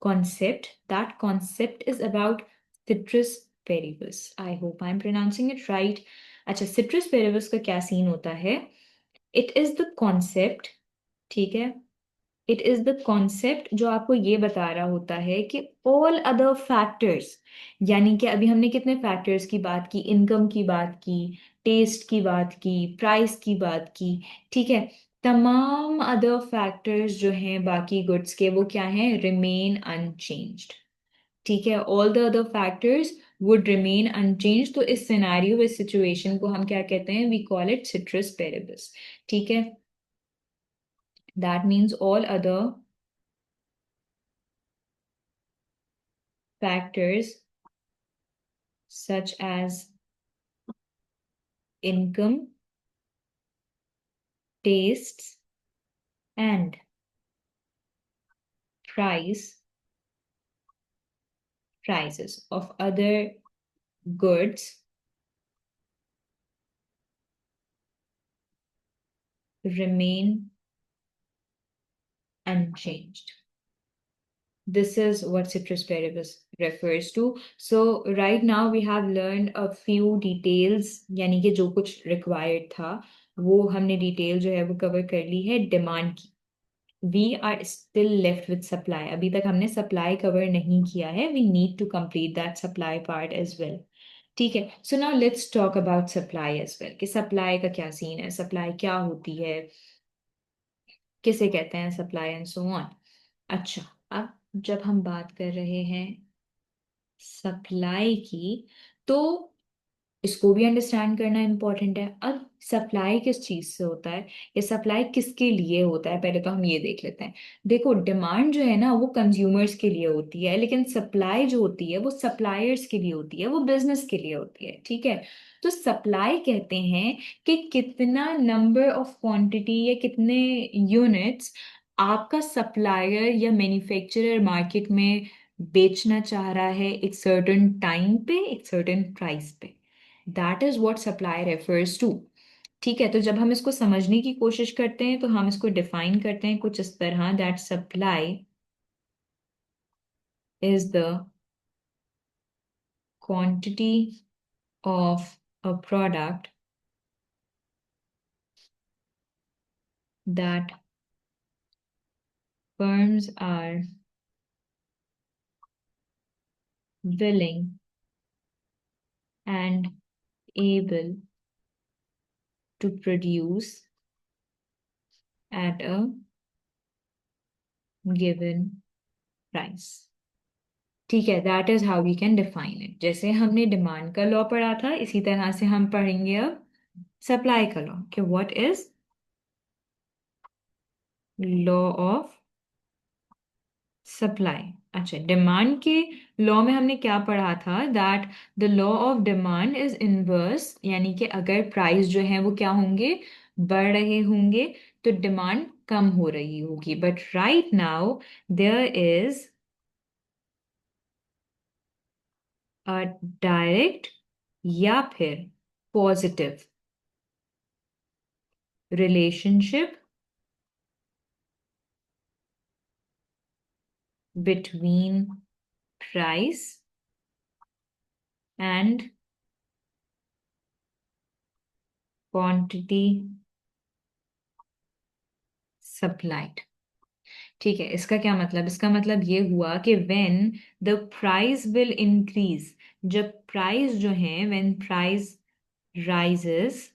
concept. That concept is about citrus paribus. I hope I'm pronouncing it right. अच्छा, citrus paribus का क्या सीन होता है? It is the concept, ठीक है, it is the concept जो आपको ये बता रहा होता है कि ऑल अदर फैक्टर्स, यानी कि अभी हमने कितने फैक्टर्स की बात की, इनकम की बात की, टेस्ट की बात की, प्राइस की बात की। ठीक है, तमाम अदर फैक्टर्स जो हैं बाकी गुड्स के वो क्या हैं, रिमेन अनचेंज्ड। ठीक है, all the other factors would remain unchanged. तो इस सिनेरियो, इस सिचुएशन को हम क्या कहते हैं, we call it ceteris paribus. ठीक है, that means all other factors such as income, tastes, and prices of other goods remain unchanged. This is what citrus paribus refers to. So right now we have learned a few details, यानी कि जो कुछ required था वो हमने detail जो है वो कवर कर ली है डिमांड की। We are still left with supply, अभी तक हमने सप्लाई कवर नहीं किया है, we need to complete that supply part as well. ठीक है, so now let's talk about supply as well, कि सप्लाई का क्या सीन है, सप्लाई क्या होती है, किसे कहते हैं सप्लाई एंड सो ऑन। अच्छा, अब जब हम बात कर रहे हैं सप्लाई की, तो इसको भी अंडरस्टैंड करना इंपॉर्टेंट है। अब सप्लाई किस चीज से होता है, ये सप्लाई किसके लिए होता है, पहले तो हम ये देख लेते हैं। देखो, डिमांड जो है ना वो कंज्यूमर्स के लिए होती है, लेकिन सप्लाई जो होती है वो सप्लायर्स के लिए होती है, वो बिजनेस के लिए होती है। ठीक है, तो सप्लाई कहते हैं कि कितना नंबर ऑफ क्वांटिटी या कितने यूनिट्स आपका सप्लायर या मैन्युफैक्चरर मार्केट में बेचना चाह रहा है एक सर्टेन टाइम पे, एक सर्टेन प्राइस पे। That is what supply refers to. ठीक है, तो जब हम इसको समझने की कोशिश करते हैं तो हम इसको डिफाइन करते हैं कुछ इस तरह, that supply is the quantity of a product that firms are willing and able to produce at a given price। ठीक है, that is how we can define it. जैसे हमने डिमांड का लॉ पढ़ा था, इसी तरह से हम पढ़ेंगे अब सप्लाई का लॉ, कि what is law of supply. अच्छा, डिमांड के लॉ में हमने क्या पढ़ा था, that the law of demand is inverse, यानी कि अगर प्राइस जो है वो क्या होंगे, बढ़ रहे होंगे, तो डिमांड कम हो रही होगी। But right now there is direct या फिर positive relationship between price and quantity supplied. ठीक है, इसका क्या मतलब? इसका मतलब ये हुआ कि when the price will increase, जब प्राइस जो है, व्हेन प्राइस राइजेस,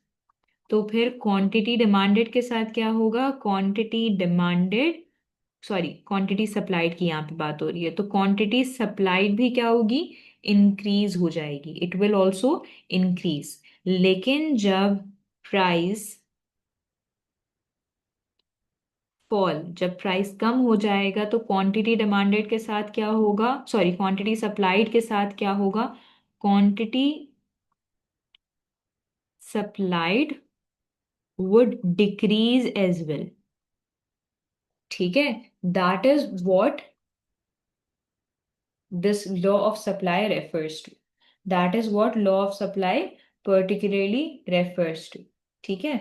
तो फिर क्वांटिटी डिमांडेड के साथ क्या होगा? Quantity demanded, sorry quantity supplied की यहाँ पे बात हो रही है, तो क्वांटिटी सप्लाइड भी क्या होगी? इंक्रीज हो जाएगी, इट विल ऑल्सो इंक्रीज। लेकिन जब प्राइस फॉल, जब प्राइस कम हो जाएगा, तो क्वांटिटी डिमांडेड के साथ क्या होगा? सॉरी, क्वांटिटी सप्लाइड के साथ क्या होगा? Quantity supplied would decrease as well. ठीक है, that is what this law of supply refers to. That is what law of supply particularly refers to. ठीक है।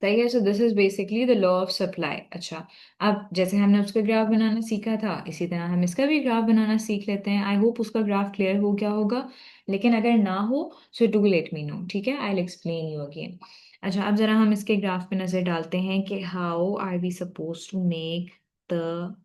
सही है, so this is basically the law of supply. अच्छा, अब जैसे हमने उसका ग्राफ बनाना सीखा था, इसी तरह हम इसका भी ग्राफ बनाना सीख लेते हैं। आई होप उसका ग्राफ क्लियर हो गया होगा, लेकिन अगर ना हो so do let me no. ठीक है, I will explain you again. अच्छा, अब जरा हम इसके ग्राफ पे नजर डालते हैं कि how are we suppose to make the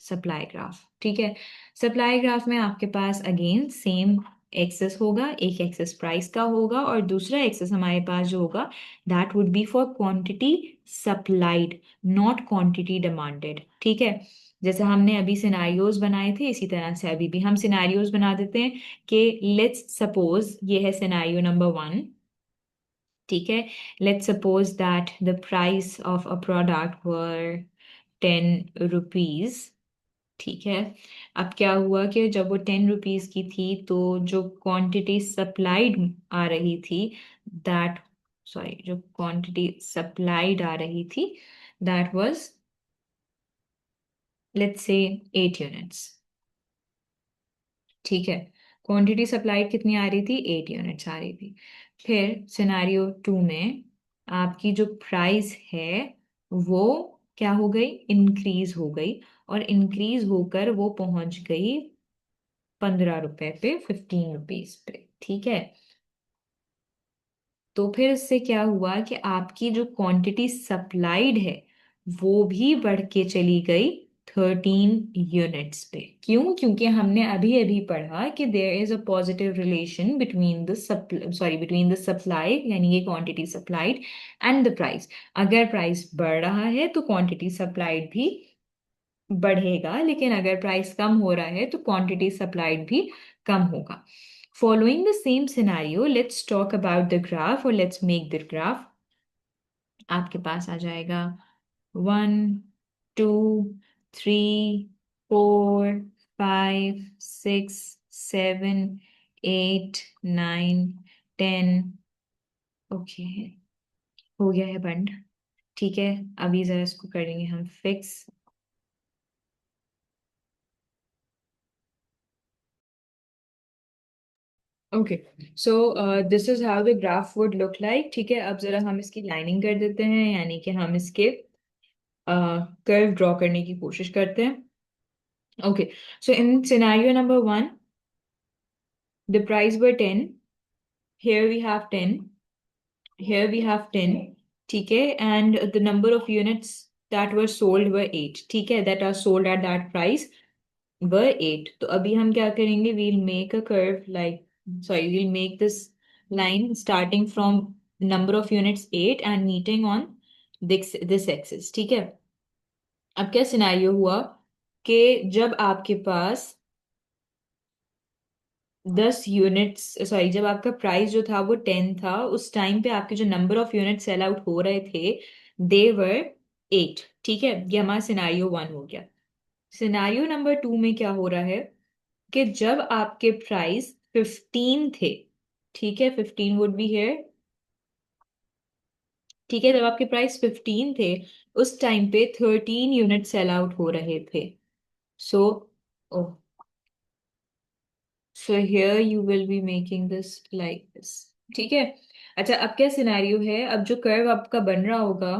supply graph. ठीक है, सप्लाई ग्राफ में आपके पास अगेन सेम एक्सेस होगा, एक एक्सेस प्राइस का होगा और दूसरा एक्सेस हमारे पास जो होगा that would B for quantity supplied, not quantity demanded. ठीक है, जैसे हमने अभी सिनारियोज बनाए थे, इसी तरह से अभी भी हम सिनारियोज बना देते हैं कि लेट्स सपोज ये है सिनारियो नंबर 1। ठीक है, let's suppose that the price of a product were 10 rupees. ठीक है, अब क्या हुआ कि जब वो 10 रुपीज की थी, तो जो क्वांटिटी सप्लाइड आ रही थी, दैट, सॉरी, जो क्वांटिटी सप्लाइड आ रही थी that was, let's say, 8 units. ठीक है, क्वांटिटी सप्लाइड कितनी आ रही थी? 8 यूनिट्स आ रही थी। फिर सिनेरियो 2 में आपकी जो प्राइस है वो क्या हो गई? इंक्रीज हो गई, और इंक्रीज होकर वो पहुंच गई 15 रुपए पे, 15 रुपीज पे। ठीक है, तो फिर इससे क्या हुआ कि आपकी जो क्वांटिटी सप्लाइड है वो भी बढ़ के चली गई 13 यूनिट्स पे। क्यों? क्योंकि हमने अभी अभी पढ़ा कि there is a positive relation between the sorry between the supply, यानी ये quantity supplied, and the price. अगर प्राइस बढ़ रहा है तो क्वांटिटी सप्लाइड भी बढ़ेगा, लेकिन अगर प्राइस कम हो रहा है तो क्वांटिटी सप्लाइड भी कम होगा। Following the same scenario, let's talk about the graph और लेट्स मेक द ग्राफ। आपके पास आ जाएगा 1, 2, 3, 4, 5, 6, 7, 8, 9, 10। ओके, हो गया है बंद। ठीक है, अभी जरा इसको करेंगे हम fix. Okay, so this is how the graph would look like. ठीक है, अब जरा हम इसकी लाइनिंग कर देते हैं, यानी कि हम इसके कर्व ड्रॉ करने की कोशिश करते हैं। Okay, so in scenario number 1 the price were 10, here we have 10, here we have 10। ठीक है, and the number of units that were sold were 8। ठीक है, that are sold at that price were 8। तो अभी हम क्या करेंगे? we'll make a curve like, sorry, we'll make this line starting from number of units 8 and meeting on this axis। ठीक है, अब क्या सिनेरियो हुआ कि जब आपके पास 10 यूनिट्स, सॉरी, जब आपका प्राइस जो था वो 10 था, उस टाइम पे आपके जो number of unit sell out हो रहे थे, देवर 8। ठीक है, ये हमारा सिनारियो 1 हो गया। सिनारियो नंबर 2 में क्या हो रहा है कि जब आपके प्राइस 15 थे, ठीक है, 15 वुड बी हियर, ठीक है, जब आपके प्राइस 15 थे, उस टाइम पे 13 यूनिट सेल आउट हो रहे थे। So so here you will be making this like this. ठीक है। अच्छा, अब क्या सिनेरियो है, अब जो कर्व आपका बन रहा होगा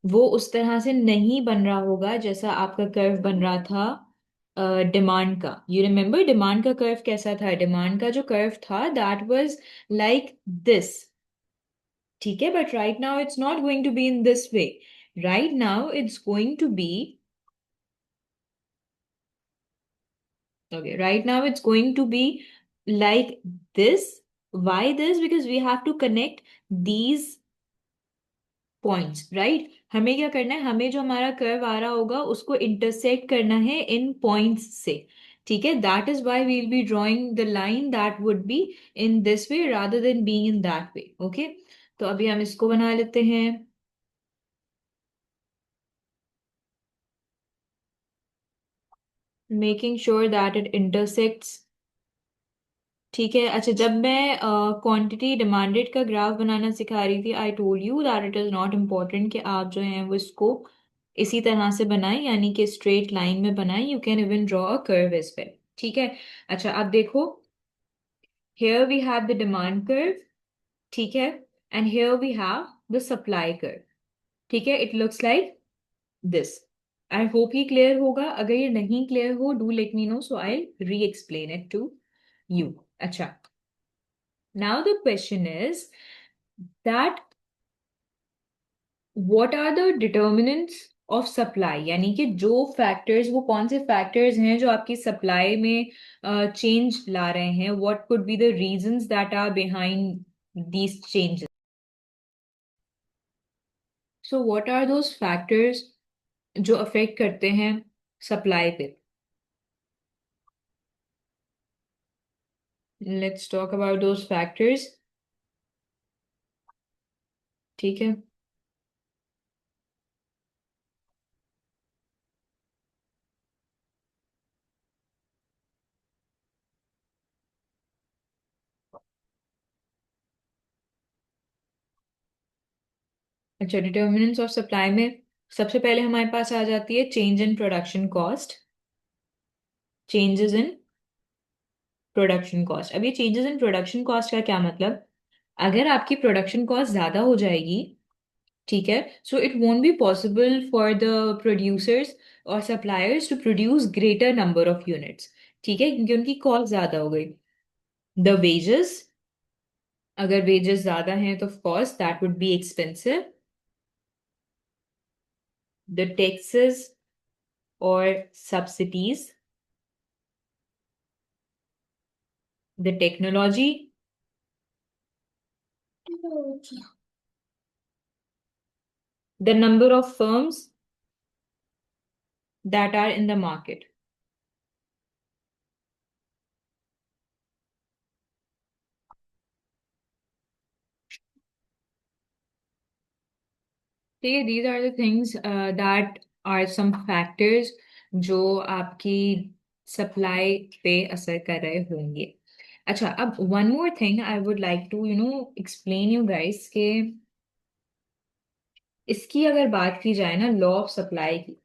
वो उस तरह से नहीं बन रहा होगा जैसा आपका कर्व बन रहा था डिमांड का। यू रिमेम्बर डिमांड का कर्व कैसा था? डिमांड का जो कर्व था दैट वाज लाइक दिस। ठीक है, but right now it's not going to be in this way. Right now it's going to be, okay, right now it's going to be like this. Why this? Because we have to connect these points, right? हमें क्या करना है, हमें जो हमारा curve आ रहा होगा उसको इंटरसेक्ट करना है इन पॉइंट्स से। ठीक है, that is why we will be drawing the line that would be in this way rather than being in that way. Okay, तो अभी हम इसको बना लेते हैं, making sure that it intersects. ठीक है। अच्छा, जब मैं क्वांटिटी डिमांडेड का ग्राफ बनाना सिखा रही थी, I told you that it is not important कि आप जो है वो इसको इसी तरह से बनाएं, यानी कि स्ट्रेट लाइन में बनाएं। You can even draw a curve as well. ठीक है। अच्छा, अब देखो, here we have the demand curve, ठीक है, and here we have the supply curve. ठीक है, it looks like this. I hope ये क्लियर होगा। अगर ये नहीं क्लियर हो, do let me know, so I re explain it to you. अच्छा, now the question is that what are the determinants of supply, यानी कि जो फैक्टर्स, वो कौन से फैक्टर्स हैं जो आपकी सप्लाई में चेंज ला रहे हैं? what could be the reasons that are behind these changes? so what are those factors जो अफेक्ट करते हैं सप्लाई पे? let's talk about those factors। ठीक है। अच्छा, डिटर्मिनेंट्स ऑफ सप्लाई में सबसे पहले हमारे पास आ जाती है change in production cost. Changes in production cost. अब ये चेंजेस इन प्रोडक्शन कॉस्ट का क्या मतलब? अगर आपकी प्रोडक्शन कॉस्ट ज्यादा हो जाएगी, ठीक है, so it won't be possible for the producers और suppliers to produce greater number of units. ठीक है, क्योंकि उनकी कॉस्ट ज्यादा हो गई। द वेजेस, अगर वेजेस ज्यादा हैं तो of course that would be expensive. The taxes और subsidies, the technology, the number of firms that are in the market। ठीक है, these are the things that are some factors जो आपकी supply पे असर कर रहे होंगे। अच्छा, अब one more thing I would like to explain you guys के इसकी अगर बात की जाए ना, लॉ ऑफ सप्लाई की,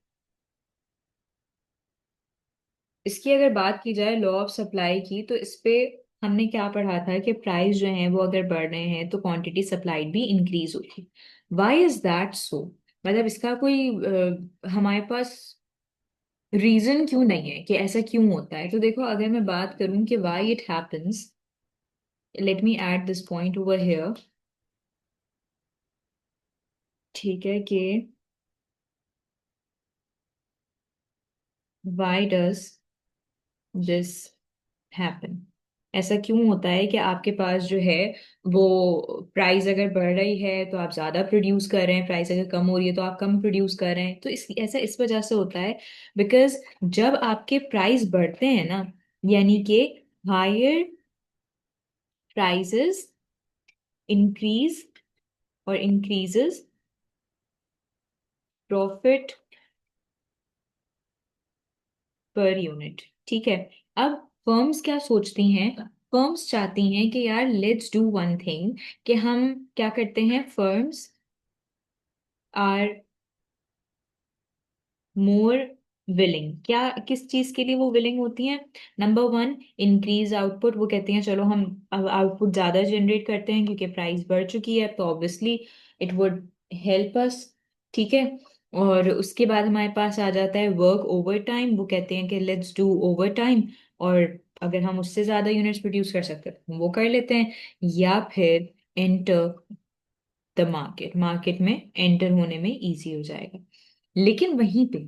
इसकी अगर बात की जाए लॉ ऑफ सप्लाई की, तो इस पे हमने क्या पढ़ा था कि प्राइस जो है वो अगर बढ़ रहे हैं तो क्वांटिटी सप्लाइड भी इंक्रीज होगी। Why is that so? मतलब इसका कोई हमारे पास रीजन क्यों नहीं है कि ऐसा क्यों होता है? तो देखो, अगर मैं बात करूं कि why it happens, let me add this point over here. ठीक है, कि व्हाई डज दिस हैपन? ऐसा क्यों होता है कि आपके पास जो है वो प्राइस अगर बढ़ रही है तो आप ज्यादा प्रोड्यूस कर रहे हैं, प्राइस अगर कम हो रही है तो आप कम प्रोड्यूस कर रहे हैं? तो ऐसा इस वजह से होता है बिकॉज जब आपके प्राइस बढ़ते हैं ना, यानी कि हायर प्राइजेस इंक्रीज और इंक्रीजेस प्रॉफिट पर यूनिट। ठीक है। अब फर्म्स क्या सोचती हैं? फर्म्स चाहती हैं कि यार लेट्स डू वन थिंग, कि हम क्या करते हैं, फर्म्स आर मोर विलिंग। क्या, किस चीज के लिए वो विलिंग होती हैं? Number one, increase output. वो कहती हैं चलो हम अब आउटपुट ज्यादा जनरेट करते हैं क्योंकि प्राइस बढ़ चुकी है, तो obviously it would help us. ठीक है। और उसके बाद हमारे पास आ जाता है वर्क ओवर टाइम। वो कहते हैं कि लेट्स डू ओवर टाइम, और अगर हम उससे ज्यादा यूनिट्स प्रोड्यूस कर सकते हैं तो हम वो कर लेते हैं। या फिर एंटर द मार्केट, मार्केट में एंटर होने में इजी हो जाएगा। लेकिन वहीं पे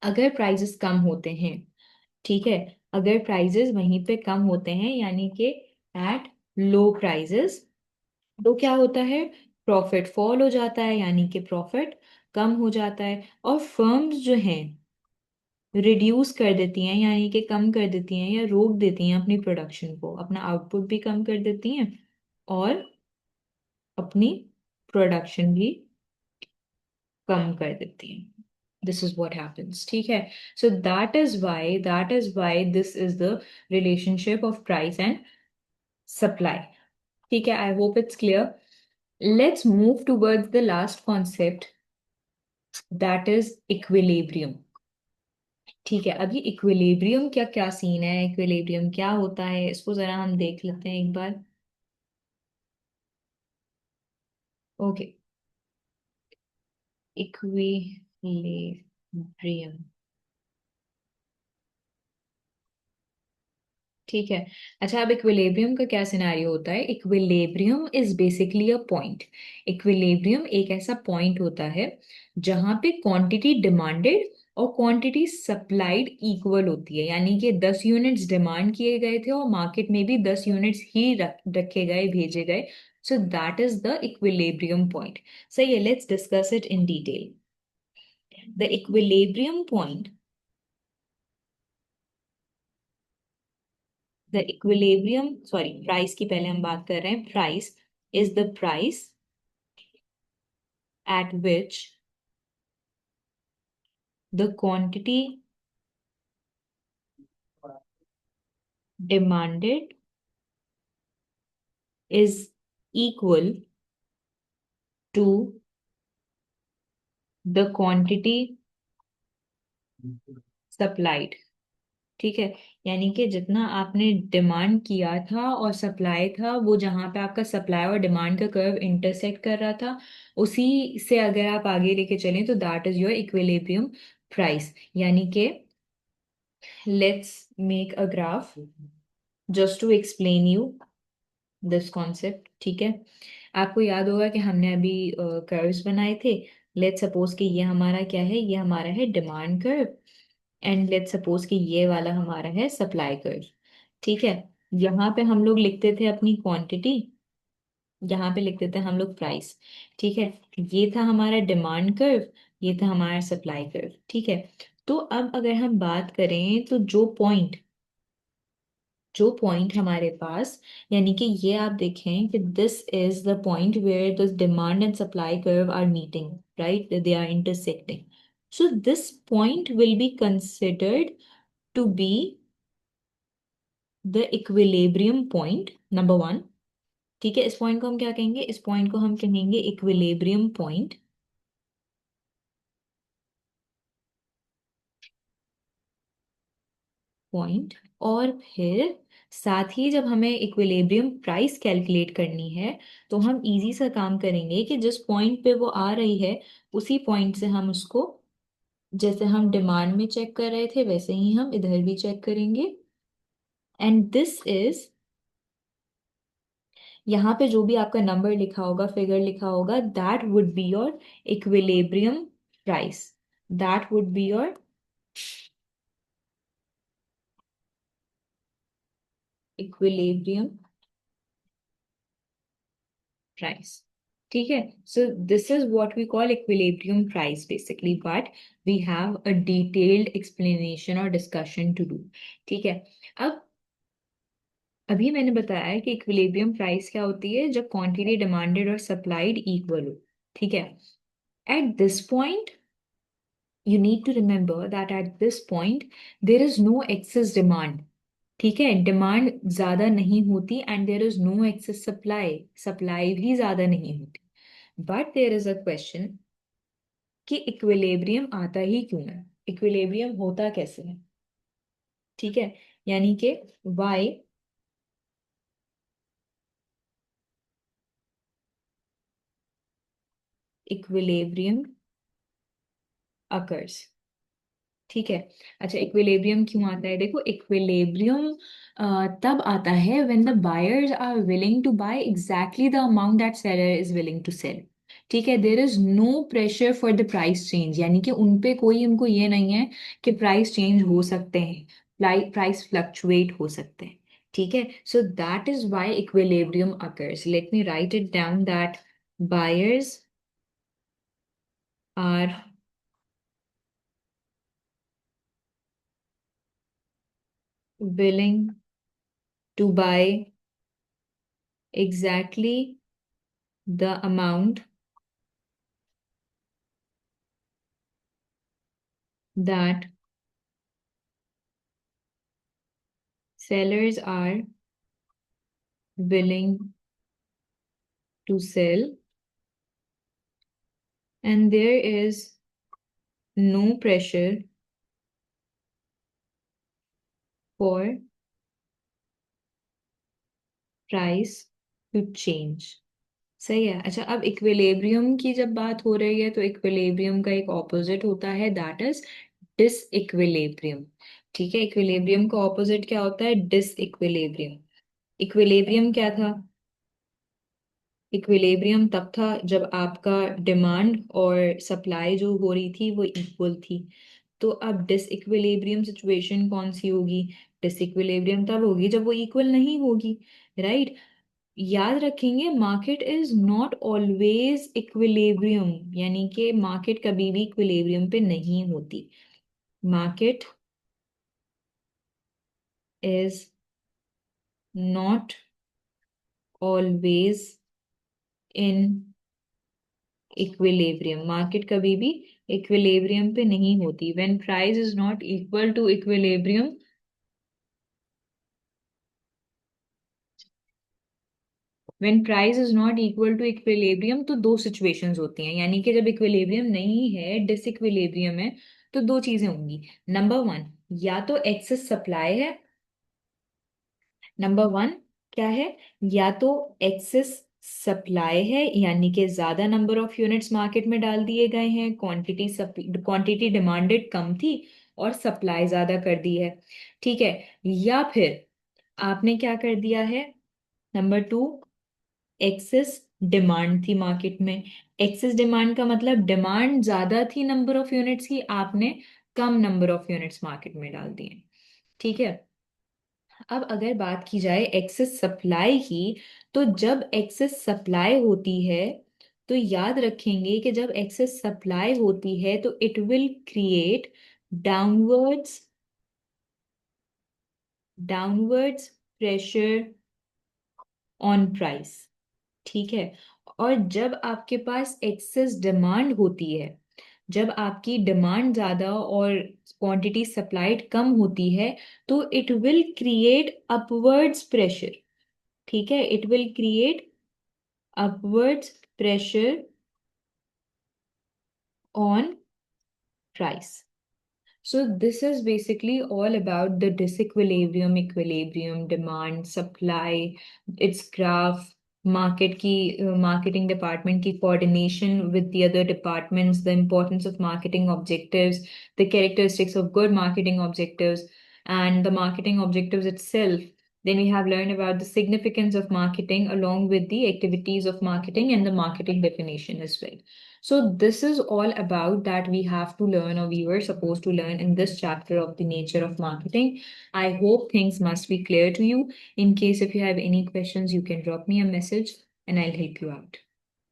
अगर प्राइजेस कम होते हैं, ठीक है, अगर प्राइजेस वहीं पे कम होते हैं यानी कि एट लो प्राइजेस, तो क्या होता है, प्रॉफिट फॉल हो जाता है, यानी कि प्रॉफिट कम हो जाता है। और फर्म्स जो हैं रिड्यूस कर देती हैं, यानी कि कम कर देती हैं या रोक देती हैं अपनी प्रोडक्शन को, अपना आउटपुट भी कम कर देती हैं और अपनी प्रोडक्शन भी कम कर देती हैं। This is what happens. ठीक है। So that is why this is the relationship of price and supply. ठीक है। I hope it's clear. Let's move towards the last concept, that is equilibrium. ठीक है। अभी इक्विलिब्रियम क्या क्या सीन है, इक्विलिब्रियम क्या होता है, इसको जरा हम देख लेते हैं एक बार। ओके। इक्विलिब्रियम। ठीक है। अच्छा, अब इक्विलिब्रियम का क्या सिनेरियो होता है? Equilibrium is basically a point. Equilibrium एक ऐसा पॉइंट होता है जहां पे क्वांटिटी डिमांडेड और क्वांटिटी सप्लाइड इक्वल होती है, यानी कि 10 यूनिट्स डिमांड किए गए थे और मार्केट में भी 10 यूनिट्स ही रखे गए, भेजे गए। सो that is the equilibrium point. सही है, let's discuss it in detail. The equilibrium point, the equilibrium, sorry, price की पहले हम बात कर रहे हैं। Price is the price at which the quantity demanded is equal to the quantity supplied। ठीक है। यानी कि जितना आपने डिमांड किया था और सप्लाई था, वो जहां पे आपका सप्लाई और डिमांड का कर्व इंटरसेक्ट कर रहा था, उसी से अगर आप आगे लेके चलें तो that is your equilibrium price. यानी कि let's make a graph just to explain you this concept. ठीक है। आपको याद होगा कि हमने अभी कर्व्स बनाए थे। लेट्स सपोज कि ये हमारा क्या है, ये हमारा है demand curve, and let's suppose कि ये वाला हमारा है सप्लाई कर्व। ठीक है। यहाँ पे हम लोग लिखते थे अपनी क्वांटिटी, यहाँ पे लिखते थे हम लोग प्राइस। ठीक है। ये था हमारा डिमांड कर्व, ये था हमारा सप्लाई कर्व। ठीक है। तो अब अगर हम बात करें तो जो पॉइंट हमारे पास, यानी कि ये आप देखें कि this is the point where the demand and supply curve are meeting, right, they are intersecting. So this point will be considered to be the equilibrium point number one. ठीक है। इस पॉइंट को हम क्या कहेंगे? इस पॉइंट को हम कहेंगे इक्विलिब्रियम पॉइंट। और फिर साथ ही जब हमें इक्विलिब्रियम प्राइस कैलकुलेट करनी है, तो हम इजी सा काम करेंगे कि जिस पॉइंट पे वो आ रही है, उसी पॉइंट से हम उसको, जैसे हम डिमांड में चेक कर रहे थे वैसे ही हम इधर भी चेक करेंगे। एंड दिस इज, यहाँ पे जो भी आपका नंबर लिखा होगा, फिगर लिखा होगा, that would be your equilibrium price. That would be your equilibrium price. ठीक है। So this is what we call equilibrium price basically, but we have a detailed explanation और डिस्कशन टू डू। ठीक है। अब अभी मैंने बताया है कि इक्विलिब्रियम प्राइस क्या होती है, जब क्वांटिटी डिमांडेड और सप्लाइड इक्वल हो। ठीक है। At this point you need to remember that at this point there is no excess demand. ठीक है, डिमांड ज्यादा नहीं होती and there is no excess supply, supply भी ज्यादा नहीं होती। But there is a question कि इक्विलिब्रियम आता ही क्यों है, इक्विलिब्रियम होता कैसे है। ठीक है, यानी कि वाई इक्विलिब्रियम अकर्स। ठीक है। अच्छा, इक्विलिब्रियम क्यों आता है, देखो इक्विलिब्रियम तब आता है when the buyers are willing to buy exactly the amount that seller is willing to sell. ठीक है, there is no pressure for the price change, यानी कि उन पे कोई उनको ये नहीं है कि प्राइस चेंज हो सकते हैं, प्राइस फ्लक्चुएट हो सकते हैं। ठीक है, so that is why equilibrium occurs. Let me write it down that buyers are willing to buy exactly the amount that sellers are willing to sell, and there is no pressure for price to change। सही है। अच्छा, अब equilibrium की जब बात हो रही है तो इक्विलिब्रियम का एक ऑपोजिट होता है, दैट इज डिस इक्विलिब्रियम। ठीक है, इक्विलिब्रियम का ऑपोजिट क्या होता है, डिस इक्विलिब्रियम। इक्विलिब्रियम क्या था, इक्विलिब्रियम तब था जब आपका डिमांड और सप्लाई जो हो रही थी वो इक्वल थी। तो अब डिसइक्विलिब्रियम सिचुएशन कौन सी होगी, डिसइक्विलिब्रियम तब होगी जब वो इक्वल नहीं होगी। राइट। याद रखेंगे, market is not always equilibrium, यानी कि मार्केट कभी भी इक्विलिब्रियम पे नहीं होती। Market is not always in equilibrium, market कभी भी इक्विलिब्रियम पे नहीं होती। When price is not equal to equilibrium, when price is not equal to equilibrium तो दो सिचुएशंस होती हैं, यानी कि जब इक्विलिब्रियम नहीं है, डिसइक्विलिब्रियम है, तो दो चीजें होंगी। नंबर वन, या तो एक्सेस सप्लाई है। नंबर वन क्या है, या तो एक्सेस सप्लाई है, यानी कि ज्यादा नंबर ऑफ यूनिट्स मार्केट में डाल दिए गए हैं, क्वांटिटी डिमांडेड कम थी और सप्लाई ज्यादा कर दी है। ठीक है, या फिर आपने क्या कर दिया है, नंबर टू, एक्सेस डिमांड थी मार्केट में। एक्सेस डिमांड का मतलब डिमांड ज्यादा थी नंबर ऑफ यूनिट्स की, आपने कम नंबर ऑफ यूनिट्स मार्केट में डाल दिए। ठीक है। अब अगर बात की जाए एक्सेस सप्लाई की, तो जब एक्सेस सप्लाई होती है तो याद रखेंगे कि जब एक्सेस सप्लाई होती है तो it will create downwards downwards pressure on price. ठीक है। और जब आपके पास एक्सेस डिमांड होती है, जब आपकी डिमांड ज्यादा और क्वांटिटी सप्लाइड कम होती है, तो it will create upwards pressure. ठीक है, it will create upwards pressure on price. So this is basically all about the disequilibrium, equilibrium, demand, supply, its graph, market की marketing department की coordination with the other departments, the importance of marketing objectives, the characteristics of good marketing objectives, and the marketing objectives itself. Then we have learned about the significance of marketing along with the activities of marketing and the marketing definition as well. So this is all about that we have to learn, or we were supposed to learn in this chapter of the nature of marketing. I hope things must be clear to you. In case if you have any questions, you can drop me a message and I'll help you out.